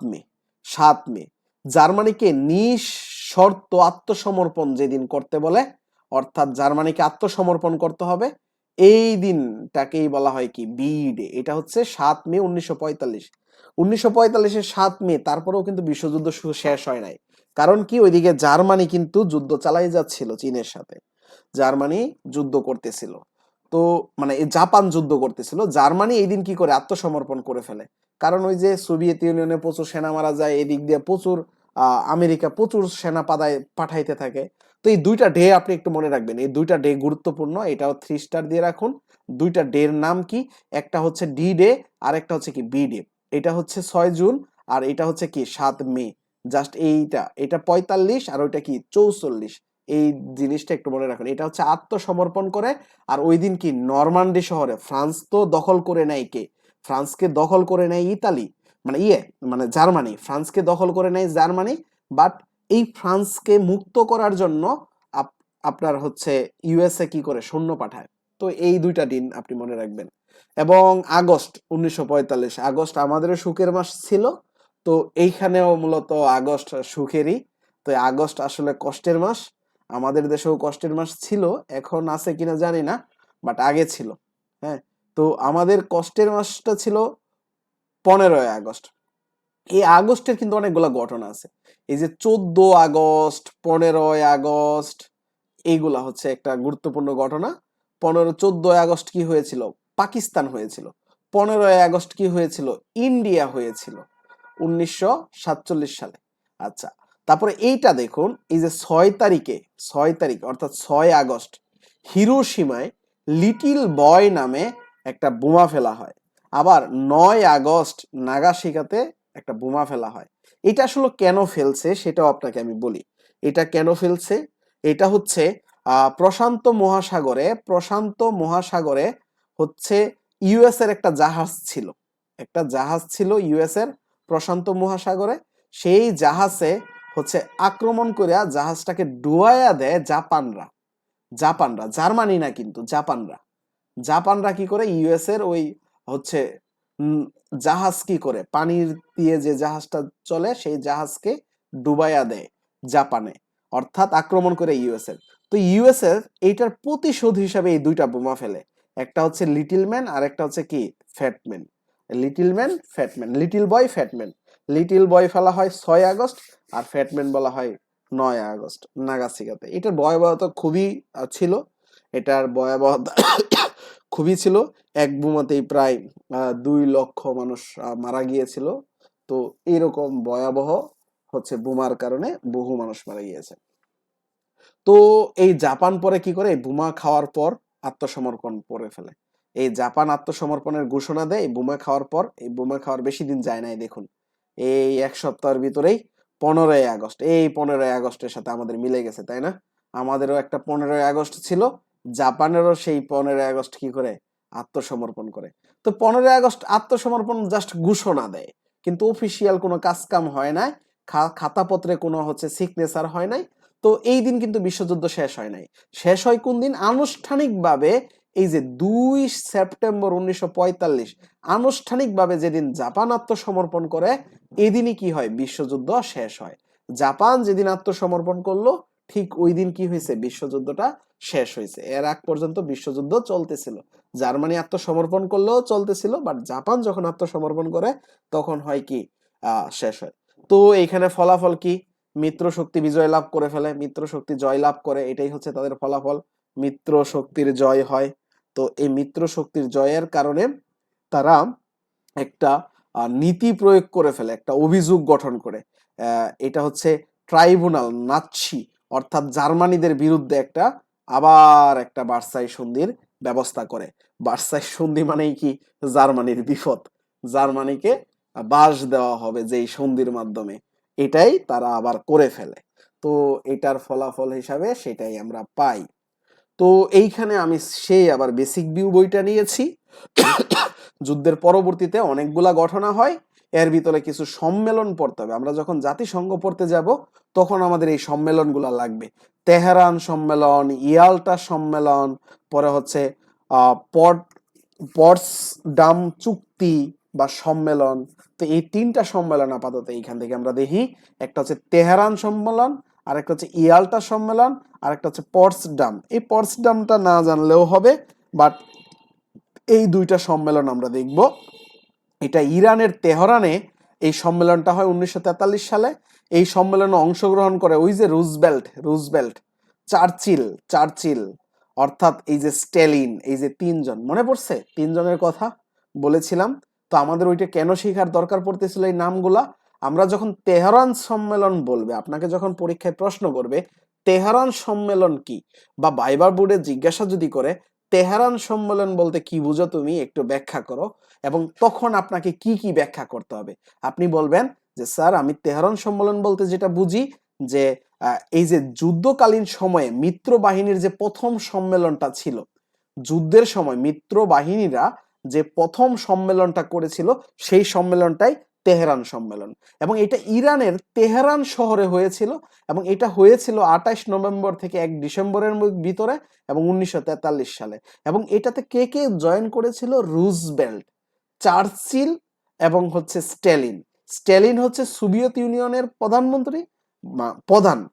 A: মে জার্মানিকে নিঃশর্ত আত্মসমর্পণ যেদিন করতে বলে, অর্থাৎ জার্মানিকে আত্মসমর্পণ করতে হবে, এই দিনটাকেই বলা হয় কি? B day. এটা হচ্ছে 7 মে 1945। 1945-এর 7 মে। তারপরেও কিন্তু বিশ্বযুদ্ধ শেষ হয় নাই। কারণ কি? ওইদিকে জার্মানি কিন্তু যুদ্ধ চালাই যাচ্ছিল চীনের সাথে। জার্মানি যুদ্ধ করতেছিল, তো মানে জাপান যুদ্ধ করতেছিল। জার্মানি এই দিন কি করে? আত্মসমর্পণ করে ফেলে। কারণ ওই যে সোভিয়েত ইউনিয়নে প্রচুর সেনা মারা যায়, এদিক দিয়ে প্রচুর আমেরিকা প্রচুর সেনা পাঠাইতে থাকে। তো এই দুইটা ডে আপনি একটু মনে রাখবেন, এই দুইটা ডে গুরুত্বপূর্ণ। এটাও 3 স্টার দিয়ে রাখুন। দুইটা ডের নাম কি? একটা হচ্ছে ডি ডে, আর একটা হচ্ছে কি? B day. এটা হচ্ছে 6 জুন, আর এটা হচ্ছে কি? 7 মে। জাস্ট এটা 45, আর ওইটা কি? 44। এই জিনিসটা একটু মনে রাখুন। এটা হচ্ছে আত্মসমর্পণ করে। আর ওই দিন কি? নরমান্ডি শহরে ফ্রান্স তো দখল করে নেয় কে? ফ্রান্সকে দখল করে নেয় ইতালি, মানে জার্মানি। ফ্রান্সকে দখল করে নেয় জার্মানি। বাট এই ফ্রান্সকে মুক্ত করার জন্য আপনার হচ্ছে ইউএসএ কি করে? সৈন্য পাঠায়। তো এই দুইটা দিন আপনি মনে রাখবেন। এবং আগস্ট 1945, আগস্ট আমাদেরও সুখের মাস ছিল। তো এইখানেও মূলত আগস্ট সুখেরই। তো আগস্ট আসলে কষ্টের মাস। আমাদের দেশেও কষ্টের মাস ছিল, এখন আছে কিনা জানি না, বাট আগে ছিল। হ্যাঁ, তো আমাদের কষ্টের মাসটা ছিল 15ই আগস্ট। এই আগস্টের কিন্তু অনেকগুলো ঘটনা আছে। এই যে 14 আগস্ট, 15ই আগস্ট, এইগুলা হচ্ছে একটা গুরুত্বপূর্ণ ঘটনা। 14ই আগস্ট কি হয়েছিল? পাকিস্তান হয়েছিল। 15ই আগস্ট কি হয়েছিল? ইন্ডিয়া হয়েছিল 1947 সালে। আচ্ছা, তারপরে এইটা দেখুন, এই যে 6 তারিখ অর্থাৎ 6 আগস্ট হিরোশিমায় লিটিল বয় নামে একটা বোমা ফেলা হয়। আবার 9 আগস্ট নাগাসাকিতে একটা বোমা ফেলা হয়। এটা আসলে কেন ফেলছে সেটাও আপনাকে আমি বলি। এটা কেন ফেলছে? এটা হচ্ছে প্রশান্ত মহাসাগরে হচ্ছে ইউএস এর একটা জাহাজ ছিল। একটা জাহাজ ছিল ইউএস এর প্রশান্ত মহাসাগরে। সেই জাহাজে হচ্ছে আক্রমণ করিয়া জাহাজটাকে ডুবাইয়া দেয় জাপানরা। জার্মানি না, কিন্তু জাপানরা কি করে ইউএস এর ওই হচ্ছে জাহাজ কি করে পানির দিয়ে যে জাহাজটা চলে সেই জাহাজকে ডুবাইয়া দেয় জাপানে, অর্থাৎ আক্রমণ করে ইউএস এর। তো ইউএস এর এইটার প্রতিশোধ হিসাবে এই দুইটা বোমা ফেলে। একটা হচ্ছে লিটল ম্যান আর একটা হচ্ছে কি fat man. Little boy fat man. Little boy ফেলা হয় 6 আগস্ট আর ফ্যাটম্যান বলা হয় 9 আগস্ট নাগাসাকিতে। এটার ভয়াবহতা খুবই ছিল। এটার ভয়াবহতা খুবই ছিল। এক বোমাতেই প্রায় 2 লক্ষ মানুষ মারা গিয়েছিল। তো এরকম ভয়াবহ হচ্ছে বোমার কারণে বহু মানুষ মারা গিয়েছে। তো এই জাপান পরে কি করে, বোমা খাওয়ার পর আত্মসমর্পণ করে ফেলে। এই জাপান আত্মসমর্পণের ঘোষণা দেয় এই বোমা খাওয়ার পর। এই বোমা খাওয়ার বেশি দিন যায় নাই, দেখুন এই 1 সপ্তাহের ভিতরেই 15ই আগস্ট। এই 15ই আগস্টের সাথে আমাদের মিলে গেছে, তাই না? আমাদেরও একটা 15ই আগস্ট ছিল, জাপানেরও সেই 15ই আগস্ট কি করে আত্মসমর্পণ করে। তো 15ই আগস্ট আত্মসমর্পণ জাস্ট ঘোষণা দেয়, কিন্তু অফিসিয়াল কোনো কাজ কাম হয় নাই, খাতাপত্রে কোনো হচ্ছে সিগনেচার হয় নাই। তো এই দিন কিন্তু বিশ্বযুদ্ধ শেষ হয় নাই। শেষ হয় কোন দিন? আনুষ্ঠানিকভাবে এই যে 2 সেপ্টেম্বর 1945 আনুষ্ঠানিকভাবে যেদিন জাপান আত্মসমর্পণ করে, এদিনই কি হয়, বিশ্বযুদ্ধ শেষ হয়। জাপান যেদিন আত্মসমর্পণ করলো ঠিক ওই দিন কি হয়েছে, বিশ্বযুদ্ধটা শেষ হয়েছে। এর আগ পর্যন্ত বিশ্বযুদ্ধ চলতেছিল। জার্মানি আত্মসমর্পণ করলেও চলতেছিল, বাট জাপান যখন আত্মসমর্পণ করে তখন হয় কি শেষ হয়। তো এইখানে ফলাফল কি? মিত্র শক্তি বিজয় লাভ করে ফেলে, মিত্র শক্তি জয় লাভ করে, এটাই হচ্ছে তাদের ফলাফল। মিত্র শক্তির জয় হয়। তো এই মিত্র শক্তির জয়ের কারণে তারা একটা নীতি প্রয়োগ করে ফেলে, একটা অভিযোগ গঠন করে। এটা হচ্ছে ট্রাইব্যুনাল নাৎসি অর্থাৎ জার্মানিদের বিরুদ্ধে আবার একটা ভার্সাই সন্ধির ব্যবস্থা করে। ভার্সাই সন্ধি মানেই কি? জার্মানির বিপদ, জার্মানিকে বাস দেওয়া হবে যেই সন্ধির মাধ্যমে, এটাই তারা আবার করে ফেলে। তো এটার ফলাফল হিসাবে সেটাই আমরা পাই। তো এইখানে আমি সেই আবার বেসিক ভিউ বইটা নিয়েছি। যুদ্ধের পরবর্তীতে অনেকগুলা ঘটনা হয়, এর ভিতরে কিছু সম্মেলন পড়তে হবে। আমরা যখন জাতিসংঘ পড়তে যাব তখন আমাদের এই সম্মেলনগুলা লাগবে। তেহরান সম্মেলন, ইয়াল্টা সম্মেলন, পরে হচ্ছে পটসডাম চুক্তি বা সম্মেলন। তো এই 3টা সম্মেলন আপাতত এইখান থেকে আমরা দেখি। একটা হচ্ছে তেহরান সম্মেলন, আর একটা হচ্ছে ইয়াল্টা সম্মেলন, আর একটা হচ্ছে পটসডাম। এই পটসডামটা না জানলেও হবে, বাট এই 2টা সম্মেলন আমরা দেখব। এটা ইরানের তেহরানে এই সম্মেলনটা হয় 1943 সালে। এই সম্মেলনে অংশগ্রহণ করে ওই যে রুজবেল্ট, চার্চিল, অর্থাৎ এই যে স্ট্যালিন, এই যে 3জন, মনে পড়ছে 3জনের কথা বলেছিলাম। তো আমাদের ওইটা কেন শেখার দরকার পড়তেছিল এই নামগুলা? আমরা যখন তেহরান সম্মেলন বলবে, আপনাকে যখন পরীক্ষায় প্রশ্ন করবে তেহরান সম্মেলন কি, বা ভাইবা বোর্ডে জিজ্ঞাসা যদি করে তেহরান সম্মেলন বলতে কি বুঝো তুমি, একটু ব্যাখ্যা করো, এবং তখন আপনাকে কি কি ব্যাখ্যা করতে হবে। আপনি বলবেন যে স্যার আমি তেহরান সম্মেলন বলতে যেটা বুঝি যে এই যে যুদ্ধকালীন সময়ে মিত্র বাহিনীর যে প্রথম সম্মেলনটা ছিল, যুদ্ধের সময় মিত্র বাহিনীরা যে প্রথম সম্মেলনটা করেছিল সেই সম্মেলনটাই তেহরান সম্মেলন। এবং এটা ইরানের তেহরান শহরে হয়েছিল, এবং এটা হয়েছিল 28 নভেম্বর থেকে 1 ডিসেম্বরের ভিতরে, এবং 1943 সালে। এবং এটাতে কে কে জয়েন করেছিল? রুজবেল্ট, চার্চিল এবং হচ্ছে স্ট্যালিন হচ্ছে সোভিয়েত ইউনিয়নের প্রধানমন্ত্রী,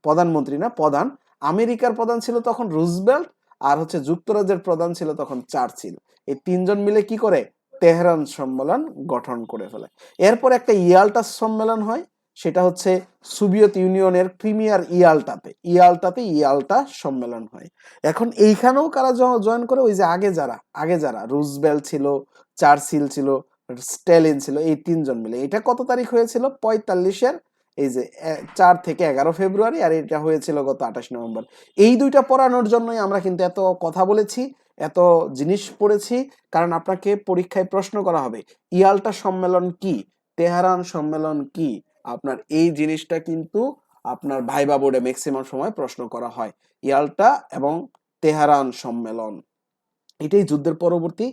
A: প্রধানমন্ত্রী না প্রধান। আমেরিকার প্রধান ছিল তখন রুজবেল্ট, আর হচ্ছে যুক্তরাজ্যের প্রধান ছিল তখন চার্চিল। এই 3জন মিলে কি করে তেহরান সম্মেলন গঠন করে ফেলে। এরপর একটা ইয়াল্টা সম্মেলন হয়, সেটা হচ্ছে সোভিয়েত ইউনিয়নের প্রিমিয়ার ইয়াল্টা সম্মেলন হয়। এখন এইখানেও কারা জয়েন করে? ওই যে আগে যারা রুজবেল্ট ছিল, চার্চিল ছিল, স্ট্যালিন ছিল, এই 3জন মিলে। এটা কত তারিখ হয়েছিল? 45-এর এই যে 4 থেকে 11 ফেব্রুয়ারি, আর এটা হয়েছিল গত 28 নভেম্বর। এই 2টা পড়ানোর জন্যই আমরা কিন্তু এত কথা বলেছি, এত জিনিস পড়েছি, কারণ আপনাকে পরীক্ষায় প্রশ্ন করা হবে ইয়াল্টা সম্মেলন কি, তেহরান সম্মেলন কি, আপনার এই জিনিসটা কিন্তু আপনার ভাইবা বোর্ডে ম্যাক্সিমাম সময় প্রশ্ন করা হয়। ইয়াল্টা এবং তেহরান সম্মেলন, এটাই যুদ্ধের পরবর্তী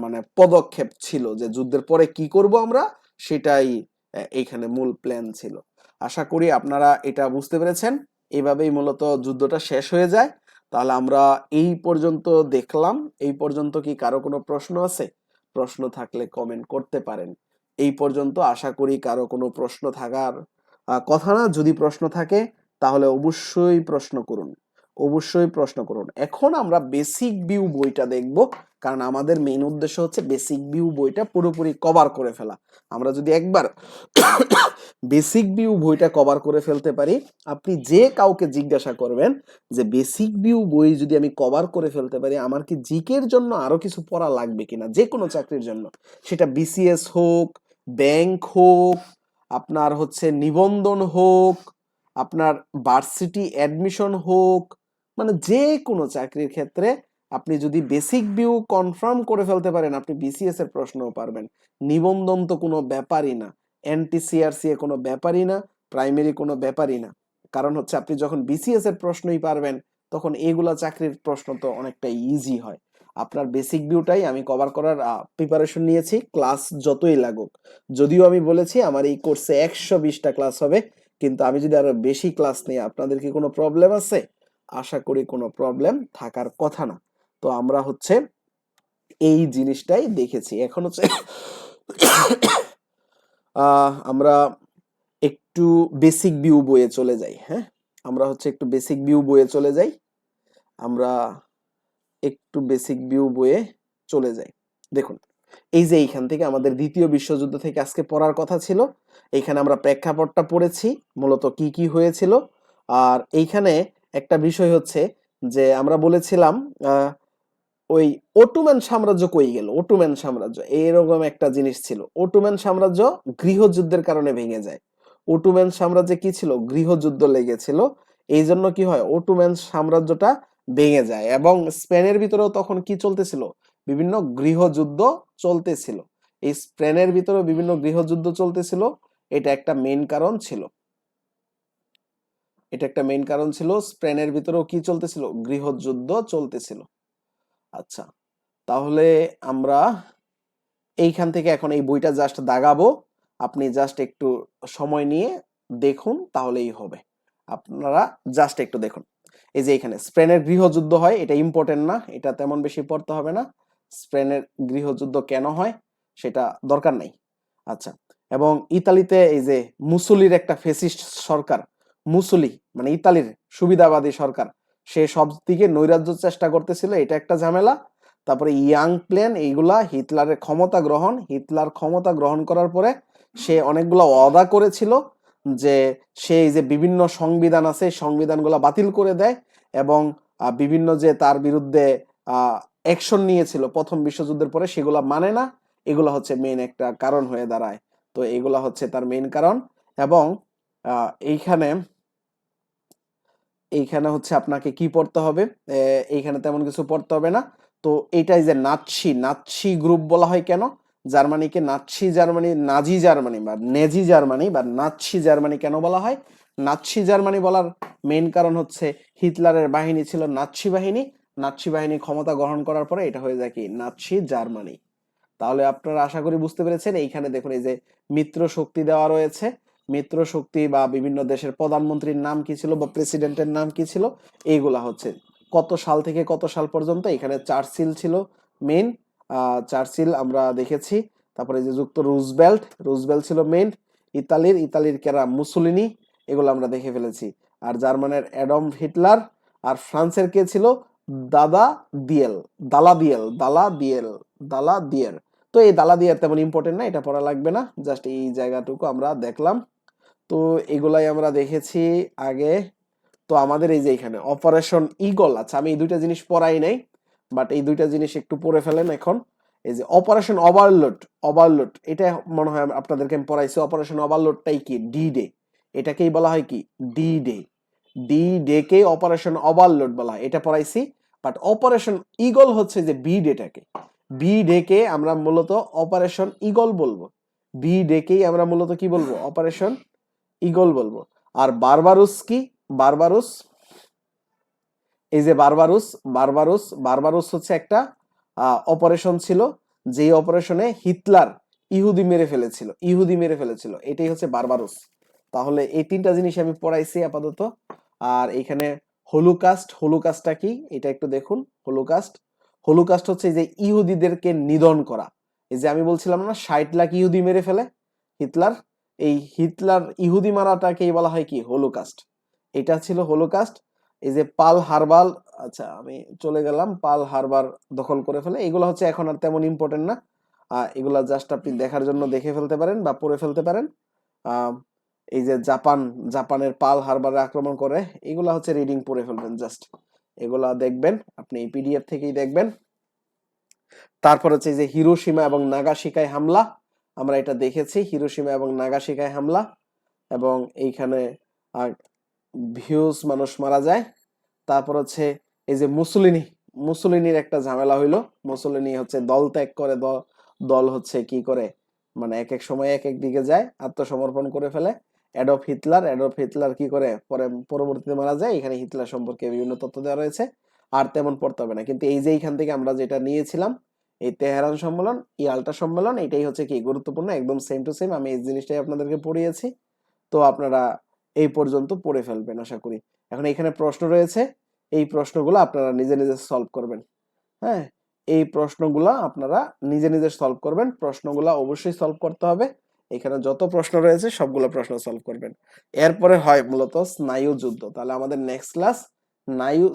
A: মানে পদক্ষেপ ছিল, যে যুদ্ধের পরে কি করব আমরা, সেটাই এইখানে মূল প্ল্যান ছিল। আশা করি আপনারা এটা বুঝতে পেরেছেন। এইভাবেই মূলত যুদ্ধটা শেষ হয়ে যায়। তাহলে আমরা এই পর্যন্ত দেখলাম। এই পর্যন্ত কি কারো কোনো প্রশ্ন আছে? প্রশ্ন থাকলে কমেন্ট করতে পারেন। এই পর্যন্ত আশা করি কারো কোনো প্রশ্ন থাকার কথা না। যদি প্রশ্ন থাকে তাহলে অবশ্যই প্রশ্ন করুন, অবশ্যই প্রশ্ন করুন। এখন আমরা বেসিক ভিউ বইটা দেখব, কারণ আমাদের মেইন উদ্দেশ্য হচ্ছে বেসিক ভিউ বইটা পুরোপুরি কভার করে ফেলা। আমরা যদি একবার বেসিক ভিউ বইটা কভার করে ফেলতে পারি, আপনি যে কাউকে জিজ্ঞাসা করবেন যে বেসিক ভিউ বই যদি আমি কভার করে ফেলতে পারি, আমার কি জিকের জন্য আরো কিছু পড়া লাগবে কিনা, যে কোনো চাকরির জন্য, সেটা বিসিএস হোক, ব্যাংক হোক, আপনার হচ্ছে নিবন্ধন হোক, আপনার ভার্সিটি অ্যাডমিশন হোক, মানে যে কোনো চাকরির ক্ষেত্রে আপনি যদি বেসিক ভিউ কনফার্ম করে ফেলতে পারেন, আপনি বিসিএস এর প্রশ্নও পারবেন। নিবন্ধন তো কোনো ব্যাপারই না, এনটিসিআরসি এ কোনো ব্যাপারই না, প্রাইমারি কোনো ব্যাপারই না। কারণ হচ্ছে আপনি যখন বিসিএস এর প্রশ্নই পারবেন, তখন এগুলা চাকরির প্রশ্ন তো অনেকটা ইজি হয়। আপনার বেসিক ভিউটাই আমি কভার করার প্রিপারেশন নিয়েছি, ক্লাস যতই লাগুক। যদিও আমি বলেছি আমার এই কোর্সে 120টা ক্লাস হবে, কিন্তু আমি যদি আরো বেশি ক্লাস নিই, আপনাদের কি কোনো প্রবলেম আছে? আশা করি কোনো প্রবলেম থাকার কথা না। তো আমরা হচ্ছে এই জিনিসটাই দেখেছি। এখন হচ্ছে আমরা একটু বেসিক ভিউ বইয়ে চলে যাই। হ্যাঁ, আমরা হচ্ছে একটু বেসিক ভিউ বইয়ে চলে যাই। আমরা একটু বেসিক ভিউ বইয়ে চলে যাই। দেখুন, এই যে এইখান থেকে আমাদের দ্বিতীয় বিশ্বযুদ্ধ থেকে আজকে পড়ার কথা ছিল। এইখানে আমরা প্রেক্ষাপটটা পড়েছি, মূলত কি কি হয়েছিল। আর এইখানে একটা বিষয় হচ্ছে যে আমরা বলেছিলাম ওই অটোম্যান সাম্রাজ্য কই গেল, অটোম্যান সাম্রাজ্য এরকম একটা জিনিস ছিল। অটোম্যান সাম্রাজ্য গৃহযুদ্ধের কারণে ভেঙে যায়। অটোম্যান সাম্রাজ্যে কি ছিল, গৃহযুদ্ধ লেগেছিল। এই জন্য কি হয়, অটোম্যান সাম্রাজ্যটা ভেঙে যায়। এবং স্পেনের ভিতরেও তখন কি চলতেছিল, বিভিন্ন গৃহযুদ্ধ চলতেছিল। এই স্পেনের ভিতরে বিভিন্ন গৃহযুদ্ধ চলতেছিল। এটা একটা মেইন কারণ ছিল, এটা একটা মেইন কারণ ছিল। স্পেনের ভিতরেও কি চলতেছিল, গৃহযুদ্ধ চলতেছিল। আচ্ছা, তাহলে আমরা এইখান থেকে এখন এই বইটা জাস্ট দাগাবো। আপনি জাস্ট একটু সময় নিয়ে দেখুন, তাহলেই হবে। আপনারা জাস্ট একটু দেখুন। এই যে এখানে স্পেনের গৃহযুদ্ধ হয়, এটা ইম্পর্টেন্ট না, এটা তেমন বেশি পড়তে হবে না। স্পেনের গৃহযুদ্ধ কেন হয় সেটা দরকার নাই। আচ্ছা, এবং ইতালিতে এই যে মুসোলির একটা ফেসিস্ট সরকার, মুসোলি মানে ইতালির সুবিধাবাদী সরকার, সে সব দিকে নৈরাজ্য চেষ্টা করতেছিল, এটা একটা ঝামেলা। তারপরে ইয়াং প্লেন, এইগুলা হিটলারের হিটলার ক্ষমতা গ্রহণ করার পরে সে অনেকগুলো ওয়াদা করেছিল যে সে এই যে বিভিন্ন সংবিধান আছে, সংবিধানগুলো বাতিল করে দেয়, এবং বিভিন্ন যে তার বিরুদ্ধে অ্যাকশন নিয়েছিল প্রথম বিশ্বযুদ্ধের পরে, সেগুলা মানে না। এগুলা হচ্ছে মেইন একটা কারণ হয়ে দাঁড়ায়। তো এগুলা হচ্ছে তার মেইন কারণ। এবং এইখানে এইখানে হচ্ছে আপনাকে কি পড়তে হবে, এইখানে তেমন কিছু পড়তে হবে না। তো এটাই যে নাৎসি, নাৎসি গ্রুপ বলা হয় কেন, জার্মানিকে নাৎসি জার্মানি, নাজি জার্মানি বা নেজি জার্মানি বা নাৎসি জার্মানি কেন বলা হয়? নাৎসি জার্মানি বলার মেইন কারণ হচ্ছে হিটলারের বাহিনী ছিল নাৎসি বাহিনী। নাৎসি বাহিনী ক্ষমতা গ্রহণ করার পরে এটা হয়ে যায় কি, নাৎসি জার্মানি। তাহলে আপনারা আশা করি বুঝতে পেরেছেন। এইখানে দেখুন এই যে মিত্র শক্তি দেওয়া রয়েছে, মিত্র শক্তি বা বিভিন্ন দেশের প্রধানমন্ত্রীর নাম কি ছিল বা প্রেসিডেন্টের নাম কি ছিল, এইগুলা হচ্ছে কত সাল থেকে কত সাল পর্যন্ত। এখানে চার্চিল ছিল মেইন, চার্চিল আমরা দেখেছি। তারপরে যে যুক্ত রুজবেল্ট, রুজবেল্ট ছিল মেইন। ইতালির কেরা মুসোলিনি, এগুলো আমরা দেখে ফেলেছি। আর জার্মানের অ্যাডলফ হিটলার। আর ফ্রান্সের কে ছিল, দাদা দিয়েল, দালা দিয়ের। তো এই দালা দিয়ার তেমন ইম্পর্টেন্ট না, এটা পড়া লাগবে না, জাস্ট এই জায়গাটুকু আমরা দেখলাম। তো এগুলাই আমরা দেখেছি আগে। তো আমাদের এই যে এখানে অপারেশন ঈগল, আচ্ছা আমি এই দুইটা জিনিস পড়াই নাই, বাট এই দুইটা জিনিস একটু পড়ে ফেলেন এখন। এই যে অপারেশন ওভারলোড, ওভারলোড এটা মনে হয় আপনাদেরকে আমি পড়াইছি। অপারেশন ওভারলোডটাই কি, ডি ডে, এটাকেই বলা হয় কি, ডি ডে। ডি ডে কে অপারেশন ওভারলোড বলা হয়, এটা পড়াইছি। বাট অপারেশন ঈগল হচ্ছে যে বি ডেটাকে, বি ডে কে আমরা মূলত অপারেশন ঈগল বলবো। বি ডেকেই আমরা মূলত কি বলবো, অপারেশন ঈগল বলবো। আর বারবারুস কি, বারবারুস, এই যে বারবারুস, বারবারুস, বারবারুস হচ্ছে একটা অপারেশন ছিল, যেই অপারেশনে হিটলার ইহুদি মেরে ফেলেছিল, ইহুদি মেরে ফেলেছিল, এটাই হচ্ছে বারবারুস। তাহলে এই তিনটা জিনিস আমি পড়াইছি আপাতত। আর এখানে হলোকাস্ট, হলোকাস্টটা কি এটা একটু দেখুন। হলোকাস্ট, হলোকাস্ট হচ্ছে যে ইহুদিদেরকে নিধন করা। এই যে আমি বলছিলাম না 60 লাখ ইহুদি মেরে ফেলে হিটলার, এই হিটলার ইহুদি মারাটাকেই বলা হয় কি, হলোকাস্ট। এটা ছিল হলোকাস্ট। এই যে পাল হারবাল, আচ্ছা আমি চলে গেলাম, পাল হারবার দখল করে ফেলে, এগুলো হচ্ছে এখন আর তেমন ইম্পর্টেন্ট না। এগুলা জাস্ট আপনি দেখার জন্য দেখে ফেলতে পারেন বা পড়ে ফেলতে পারেন। এই যে জাপান, জাপানের পাল হারবারে আক্রমণ করে, এগুলা হচ্ছে রিডিং পড়ে ফেলবেন জাস্ট, এগুলা দেখবেন আপনি এই পিডিএফ থেকেই দেখবেন। তারপর হচ্ছে এই যে হিরোশিমা এবং নাগাসাকিয় হামলা, আমরা এটা দেখেছি, হিরোশিমা এবং নাগাসাকিয় হামলা, এবং এইখানে ভিউজ মানুষ মারা যায়। তারপর হচ্ছে এই যে মুসোলিনি, মুসোলিনির একটা ঝামেলা হইলো, মুসোলিনি হচ্ছে দল ত্যাগ করে, দল হচ্ছে কি করে, মানে এক এক সময় এক এক দিকে যায়, আত্মসমর্পণ করে ফেলে। অ্যাডলফ হিটলার, অ্যাডলফ হিটলার কি করে পরে পরবর্তীতে মারা যায়। এখানে হিটলার সম্পর্কে বিভিন্ন তথ্য দেওয়া রয়েছে, আর তেমন পড়তে হবে না। কিন্তু এই যে এইখান থেকে আমরা যেটা নিয়েছিলাম, এই তেহরান সম্মেলন, ইয়াল্টা সম্মেলন, এটাই হচ্ছে কি গুরুত্বপূর্ণ, একদম সেম টু সেম আমি এই জিনিসটাই আপনাদেরকে পড়িয়েছি। তো আপনারা এই পর্যন্ত পড়ে ফেলবেন আশা করি। এখন এখানে প্রশ্ন রয়েছে, এই প্রশ্নগুলো আপনারা নিজে নিজে সলভ করবেন। হ্যাঁ, এই প্রশ্নগুলো আপনারা নিজে নিজে সলভ করবেন, প্রশ্নগুলো অবশ্যই সলভ করতে হবে। এখানে যত প্রশ্ন রয়েছে সবগুলো প্রশ্ন সলভ করবেন। এরপরে হয় মূলত স্নায়ু যুদ্ধ। তাহলে আমাদের নেক্সট ক্লাস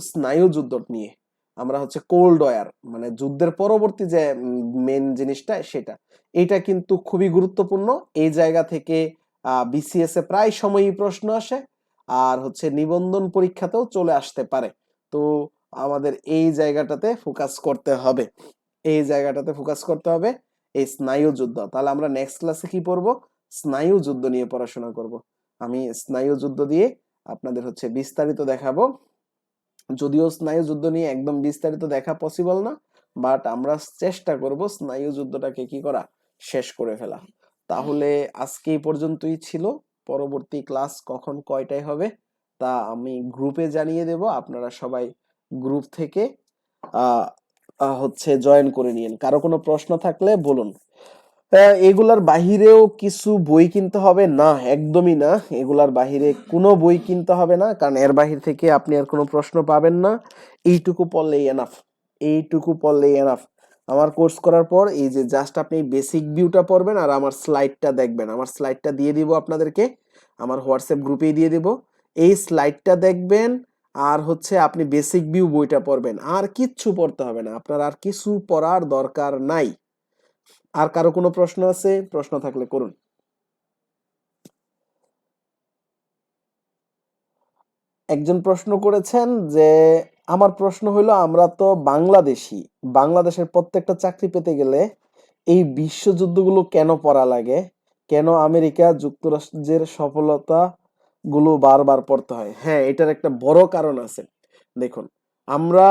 A: স্নায়ু যুদ্ধ নিয়ে, আমরা হচ্ছে কোল্ড ওয়ার মানে যুদ্ধের পরবর্তী যে মেন জিনিসটা সেটা, এটা কিন্তু খুবই গুরুত্বপূর্ণ। এই জায়গা থেকে বিসিএস এ প্রায় সময়ই প্রশ্ন আসে, আর হচ্ছে নিবন্ধন পরীক্ষাতেও চলে আসতে পারে। তো আমাদের এই জায়গাটাতে ফোকাস করতে হবে, এই জায়গাটাতে ফোকাস করতে হবে, এই স্নায়ু যুদ্ধ। তাহলে আমরা নেক্সট ক্লাসে কি পড়ব, স্নায়ু যুদ্ধ নিয়ে পড়াশোনা করব। আমি স্নায়ু যুদ্ধ দিয়ে আপনাদের হচ্ছে বিস্তারিত দেখাবো। যদিও স্নায়ু যুদ্ধ নিয়ে একদম বিস্তারিত দেখা পসিবল না, বাট আমরা চেষ্টা করব স্নায়ু যুদ্ধটাকে কি করা, শেষ করে ফেলা। তাহলে আজকে এই পর্যন্তই ছিল। পরবর্তী ক্লাস কখন কয়টায় হবে তা আমি গ্রুপে জানিয়ে দেব, আপনারা সবাই গ্রুপ থেকে হচ্ছে জয়েন করে নিন। কারো কোনো প্রশ্ন থাকলে বলুন। এগুলার বাহিরেও কিছু বই কিনতে হবে না, একদমই না, এগুলার বাহিরে কোনো বই কিনতে হবে না, কারণ এর বাহির থেকে আপনি আর কোনো প্রশ্ন পাবেন না। এইটুকু পড়লেই এনাফ, এইটুকু পড়লেই এনাফ। আমার কোর্স করার পর এই যে জাস্ট আপনি বেসিক ভিউটা পড়বেন আর আমার স্লাইডটা দেখবেন, আমার স্লাইডটা দিয়ে দিব আপনাদেরকে, আমার হোয়াটসঅ্যাপ গ্রুপেই দিয়ে দিব। এই স্লাইডটা দেখবেন আর হচ্ছে আপনি বেসিক ভিউ বইটা পড়বেন, আর কিচ্ছু পড়তে হবে না, আপনার আর কিছু পড়ার দরকার নাই। আর কারো কোনো প্রশ্ন আছে, প্রশ্ন থাকলে করুন। একজন প্রশ্ন করেছেন যে, আমার প্রশ্ন হলো আমরা তো বাংলাদেশি, বাংলাদেশের প্রত্যেকটা চাকরি পেতে গেলে এই বিশ্বযুদ্ধগুলো কেন পড়া লাগে, কেন আমেরিকা যুক্তরাষ্ট্রের সফলতা গুলো বারবার পড়তে হয়? হ্যাঁ, এটার একটা বড় কারণ আছে। দেখুন, আমরা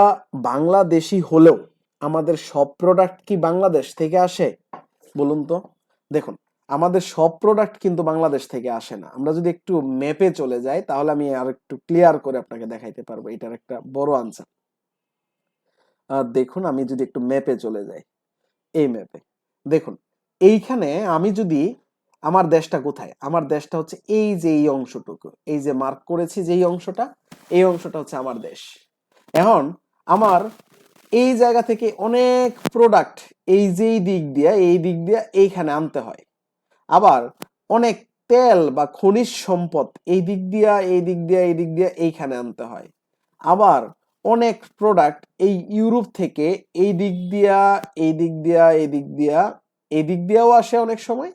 A: বাংলাদেশি হলেও আমাদের সব প্রোডাক্ট কি বাংলাদেশ থেকে আসে বলুন তো? দেখুন, আমাদের সব প্রোডাক্ট কিন্তু বাংলাদেশ থেকে আসে না। আমরা যদি একটু ম্যাপে চলে যাই তাহলে আমি আর একটু ক্লিয়ার করে আপনাকে দেখাইতে পারবো, এটার একটা বড় আনসার। দেখুন, আমি যদি একটু ম্যাপে চলে যাই, এই ম্যাপে দেখুন, এইখানে আমি যদি, আমার দেশটা কোথায়, আমার দেশটা হচ্ছে এই যে এই অংশটুকু, এই যে মার্ক করেছি যে এই অংশটা, এই অংশটা হচ্ছে আমার দেশ। এখন আমার এই জায়গা থেকে অনেক প্রোডাক্ট এই যে এই দিক দিয়ে, এই দিক দিয়ে এইখানে আনতে হয়। আবার অনেক তেল বা খনিজ সম্পদ এই দিক দিয়া, এই দিক দিয়া, এই দিক দিয়া এইখানে আনতে হয়। আবার অনেক প্রোডাক্ট এই ইউরোপ থেকে এই দিক দিয়া, এই দিক দিয়া, এই দিক দিয়া, এই দিক দিয়াও আসে অনেক সময়।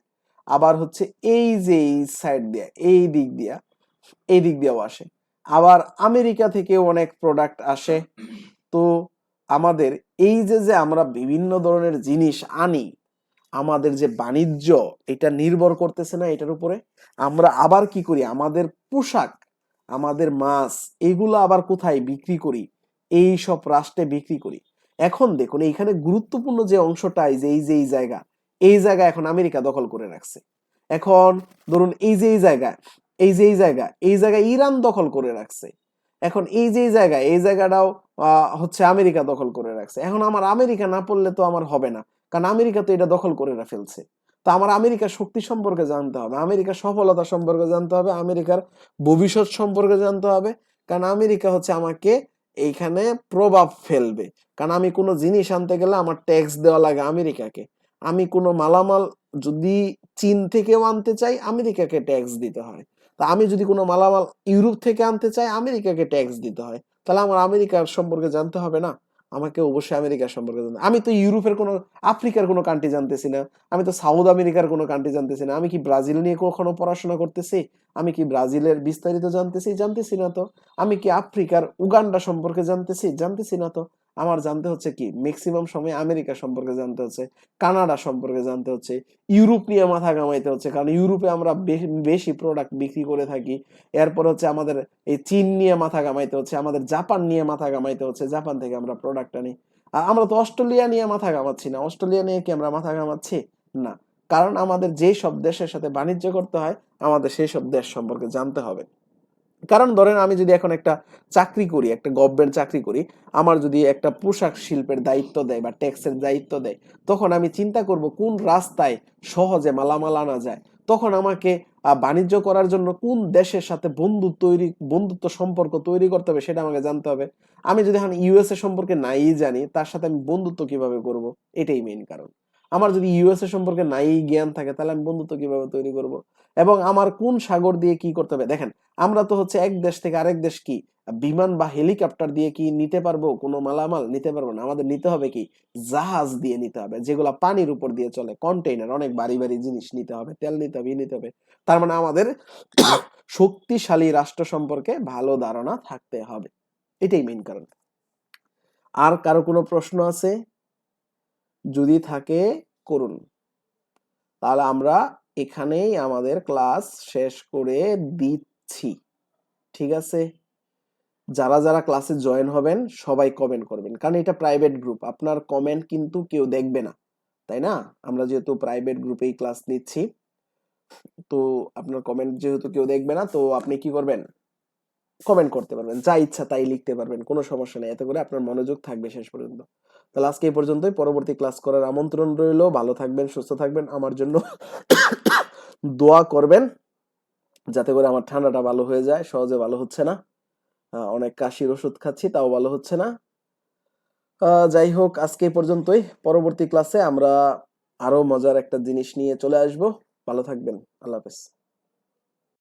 A: আবার হচ্ছে এই যে এই সাইড দিয়া, এই দিক দিয়া, এই দিক দিয়াও আসে। আবার আমেরিকা থেকেও অনেক প্রোডাক্ট আসে। তো আমাদের এই যে যে আমরা বিভিন্ন ধরনের জিনিস আনি, আমাদের যে বাণিজ্য, এটা নির্ভর করতেছে না এটার উপরে। আমরা আবার কি করি, আমাদের পোশাক, আমাদের মাছ, এগুলো আবার কোথায় বিক্রি করি, এই সব রাষ্ট্রে বিক্রি করি। এখন দেখুন, এইখানে গুরুত্বপূর্ণ যে অংশটা, এই যে এই জায়গা, এই জায়গা এখন আমেরিকা দখল করে রাখছে। এখন ধরুন এই যে এই জায়গা, এই যে এই জায়গা, এই জায়গা ইরান দখল করে রাখছে। এখন এই যে এই জায়গা, এই জায়গাটাও হচ্ছে আমেরিকা দখল করে রাখছে। এখন আমার আমেরিকা না পড়লে তো আমার হবে না, কারণ আমেরিকা তো এটা দখল করে ফেলছে। তো আমার আমেরিকার শক্তি সম্পর্কে জানতে হবে, আমেরিকার সফলতা সম্পর্কে জানতে হবে, আমেরিকার ভবিষ্যৎ সম্পর্কে জানতে হবে, কারণ আমেরিকা হচ্ছে আমাকে এইখানে প্রভাব ফেলবে। কারণ আমি কোনো জিনিস আনতে গেলে আমার ট্যাক্স দেওয়া লাগে আমেরিকাকে। আমি কোনো মালামাল যদি চীন থেকেও আনতে চাই, আমেরিকাকে ট্যাক্স দিতে হয়। তা আমি যদি কোনো মালামাল ইউরোপ থেকে আনতে চাই, আমেরিকাকে ট্যাক্স দিতে হয়। তাহলে আমার আমেরিকার সম্পর্কে জানতে হবে না? আমাকে অবশ্যই আমেরিকার সম্পর্কে জানতে। আমি তো ইউরোপের কোনো, আফ্রিকার কোনো কান্ট্রি জানতেছি না, আমি তো সাউথ আমেরিকার কোনো কান্ট্রি জানতেছি না। আমি কি ব্রাজিল নিয়ে কখনো পড়াশোনা করতেছি? আমি কি ব্রাজিলের বিস্তারিত জানতেছি? জানতেছি না তো। আমি কি আফ্রিকার উগান্ডা সম্পর্কে জানতেছি? জানতেছি না তো। আমার জানতে হচ্ছে কি, ম্যাক্সিমাম সময় আমেরিকা সম্পর্কে জানতে হচ্ছে, কানাডা সম্পর্কে জানতে হচ্ছে, ইউরোপ নিয়ে মাথা ঘামাইতে হচ্ছে, কারণ ইউরোপে আমরা বেশি প্রোডাক্ট বিক্রি করে থাকি। এরপর হচ্ছে আমাদের এই চীন নিয়ে মাথা ঘামাইতে হচ্ছে, আমাদের জাপান নিয়ে মাথা ঘামাইতে হচ্ছে, জাপান থেকে আমরা প্রোডাক্ট আনি। আর আমরা তো অস্ট্রেলিয়া নিয়ে মাথা ঘামাচ্ছি না, অস্ট্রেলিয়া নিয়ে কি আমরা মাথা ঘামাচ্ছি? না। কারণ আমাদের যেই সব দেশের সাথে বাণিজ্য করতে হয়, আমাদের সেই সব দেশ সম্পর্কে জানতে হবে। কারণ ধরেন আমি যদি এখন একটা চাকরি করি, একটা গভর্নমেন্ট চাকরি করি, আমার যদি একটা পোশাক শিল্পের দায়িত্ব দেয় বা ট্যাক্সের দায়িত্ব দেয়, তখন আমি চিন্তা করব কোন রাস্তায় সহজে মালামাল আনা যায়। তখন আমাকে বাণিজ্য করার জন্য কোন দেশের সাথে বন্ধুত্ব সম্পর্ক তৈরি করতে হবে সেটা আমাকে জানতে হবে। আমি যদি এখন ইউএসএ সম্পর্কে নাই জানি, তার সাথে আমি বন্ধুত্ব কিভাবে করব? এটাই মেইন কারণ। আমার যদি ইউএসএ সম্পর্কে নাই জ্ঞান থাকে, তাহলে আমি বন্ধুত্ব কিভাবে তৈরি করব? এবং আমার কোন সাগর দিয়ে কি করতে হবে? দেখেন, আমরা তো হচ্ছে এক দেশ থেকে আরেক দেশ কি বিমান বা হেলিকপ্টার দিয়ে কি নিতে পারবো? কোনো মালামাল নিতে পারবো না। আমাদের নিতে হবে কি, জাহাজ দিয়ে নিতে হবে, যেগুলা পানির উপর দিয়ে চলে, কন্টেইনার, অনেক ভারী ভারী জিনিস নিতে হবে, তেল নিতে হবে, নিতে হবে। তার মানে আমাদের শক্তিশালী রাষ্ট্র সম্পর্কে ভালো ধারণা থাকতে হবে। এটাই মেইন কারণ। আর কারো কোনো প্রশ্ন আছে? যদি থাকে করুন। তাহলে আমরা এখানেই আমাদের ক্লাস শেষ করে দিচ্ছি। ঠিক আছে? যারা যারা ক্লাসে জয়েন হবেন সবাই কমেন্ট করবেন, কারণ এটা প্রাইভেট গ্রুপ, আপনার কমেন্ট কিন্তু কেউ দেখবে না, তাই না? আমরা যেহেতু প্রাইভেট গ্রুপেই ক্লাস নিচ্ছি, তো আপনার কমেন্ট যেহেতু কেউ দেখবে না, তো আপনি কি করবেন, কমেন্ট করতে পারবেন, যা ইচ্ছা তাই লিখতে পারবেন, কোনো সমস্যা নেই। এতে করে আপনার মনোযোগ থাকবে শেষ পর্যন্ত। তাহলে আজকে এই পর্যন্তই, পরবর্তী ক্লাস করার আমন্ত্রণ রইল। ভালো থাকবেন, সুস্থ থাকবেন, আমার জন্য দোয়া করবেন যাতে করে আমার ঠান্ডাটা ভালো হয়ে যায়। সহজে ভালো হচ্ছে না, অনেক কাশির ওষুধ খাচ্ছি, তাও ভালো হচ্ছে না। যাই হোক, আজকে এই পর্যন্তই। পরবর্তী ক্লাসে আমরা আরো মজার একটা জিনিস নিয়ে চলে আসব। ভালো থাকবেন। আল্লাহ হাফেজ।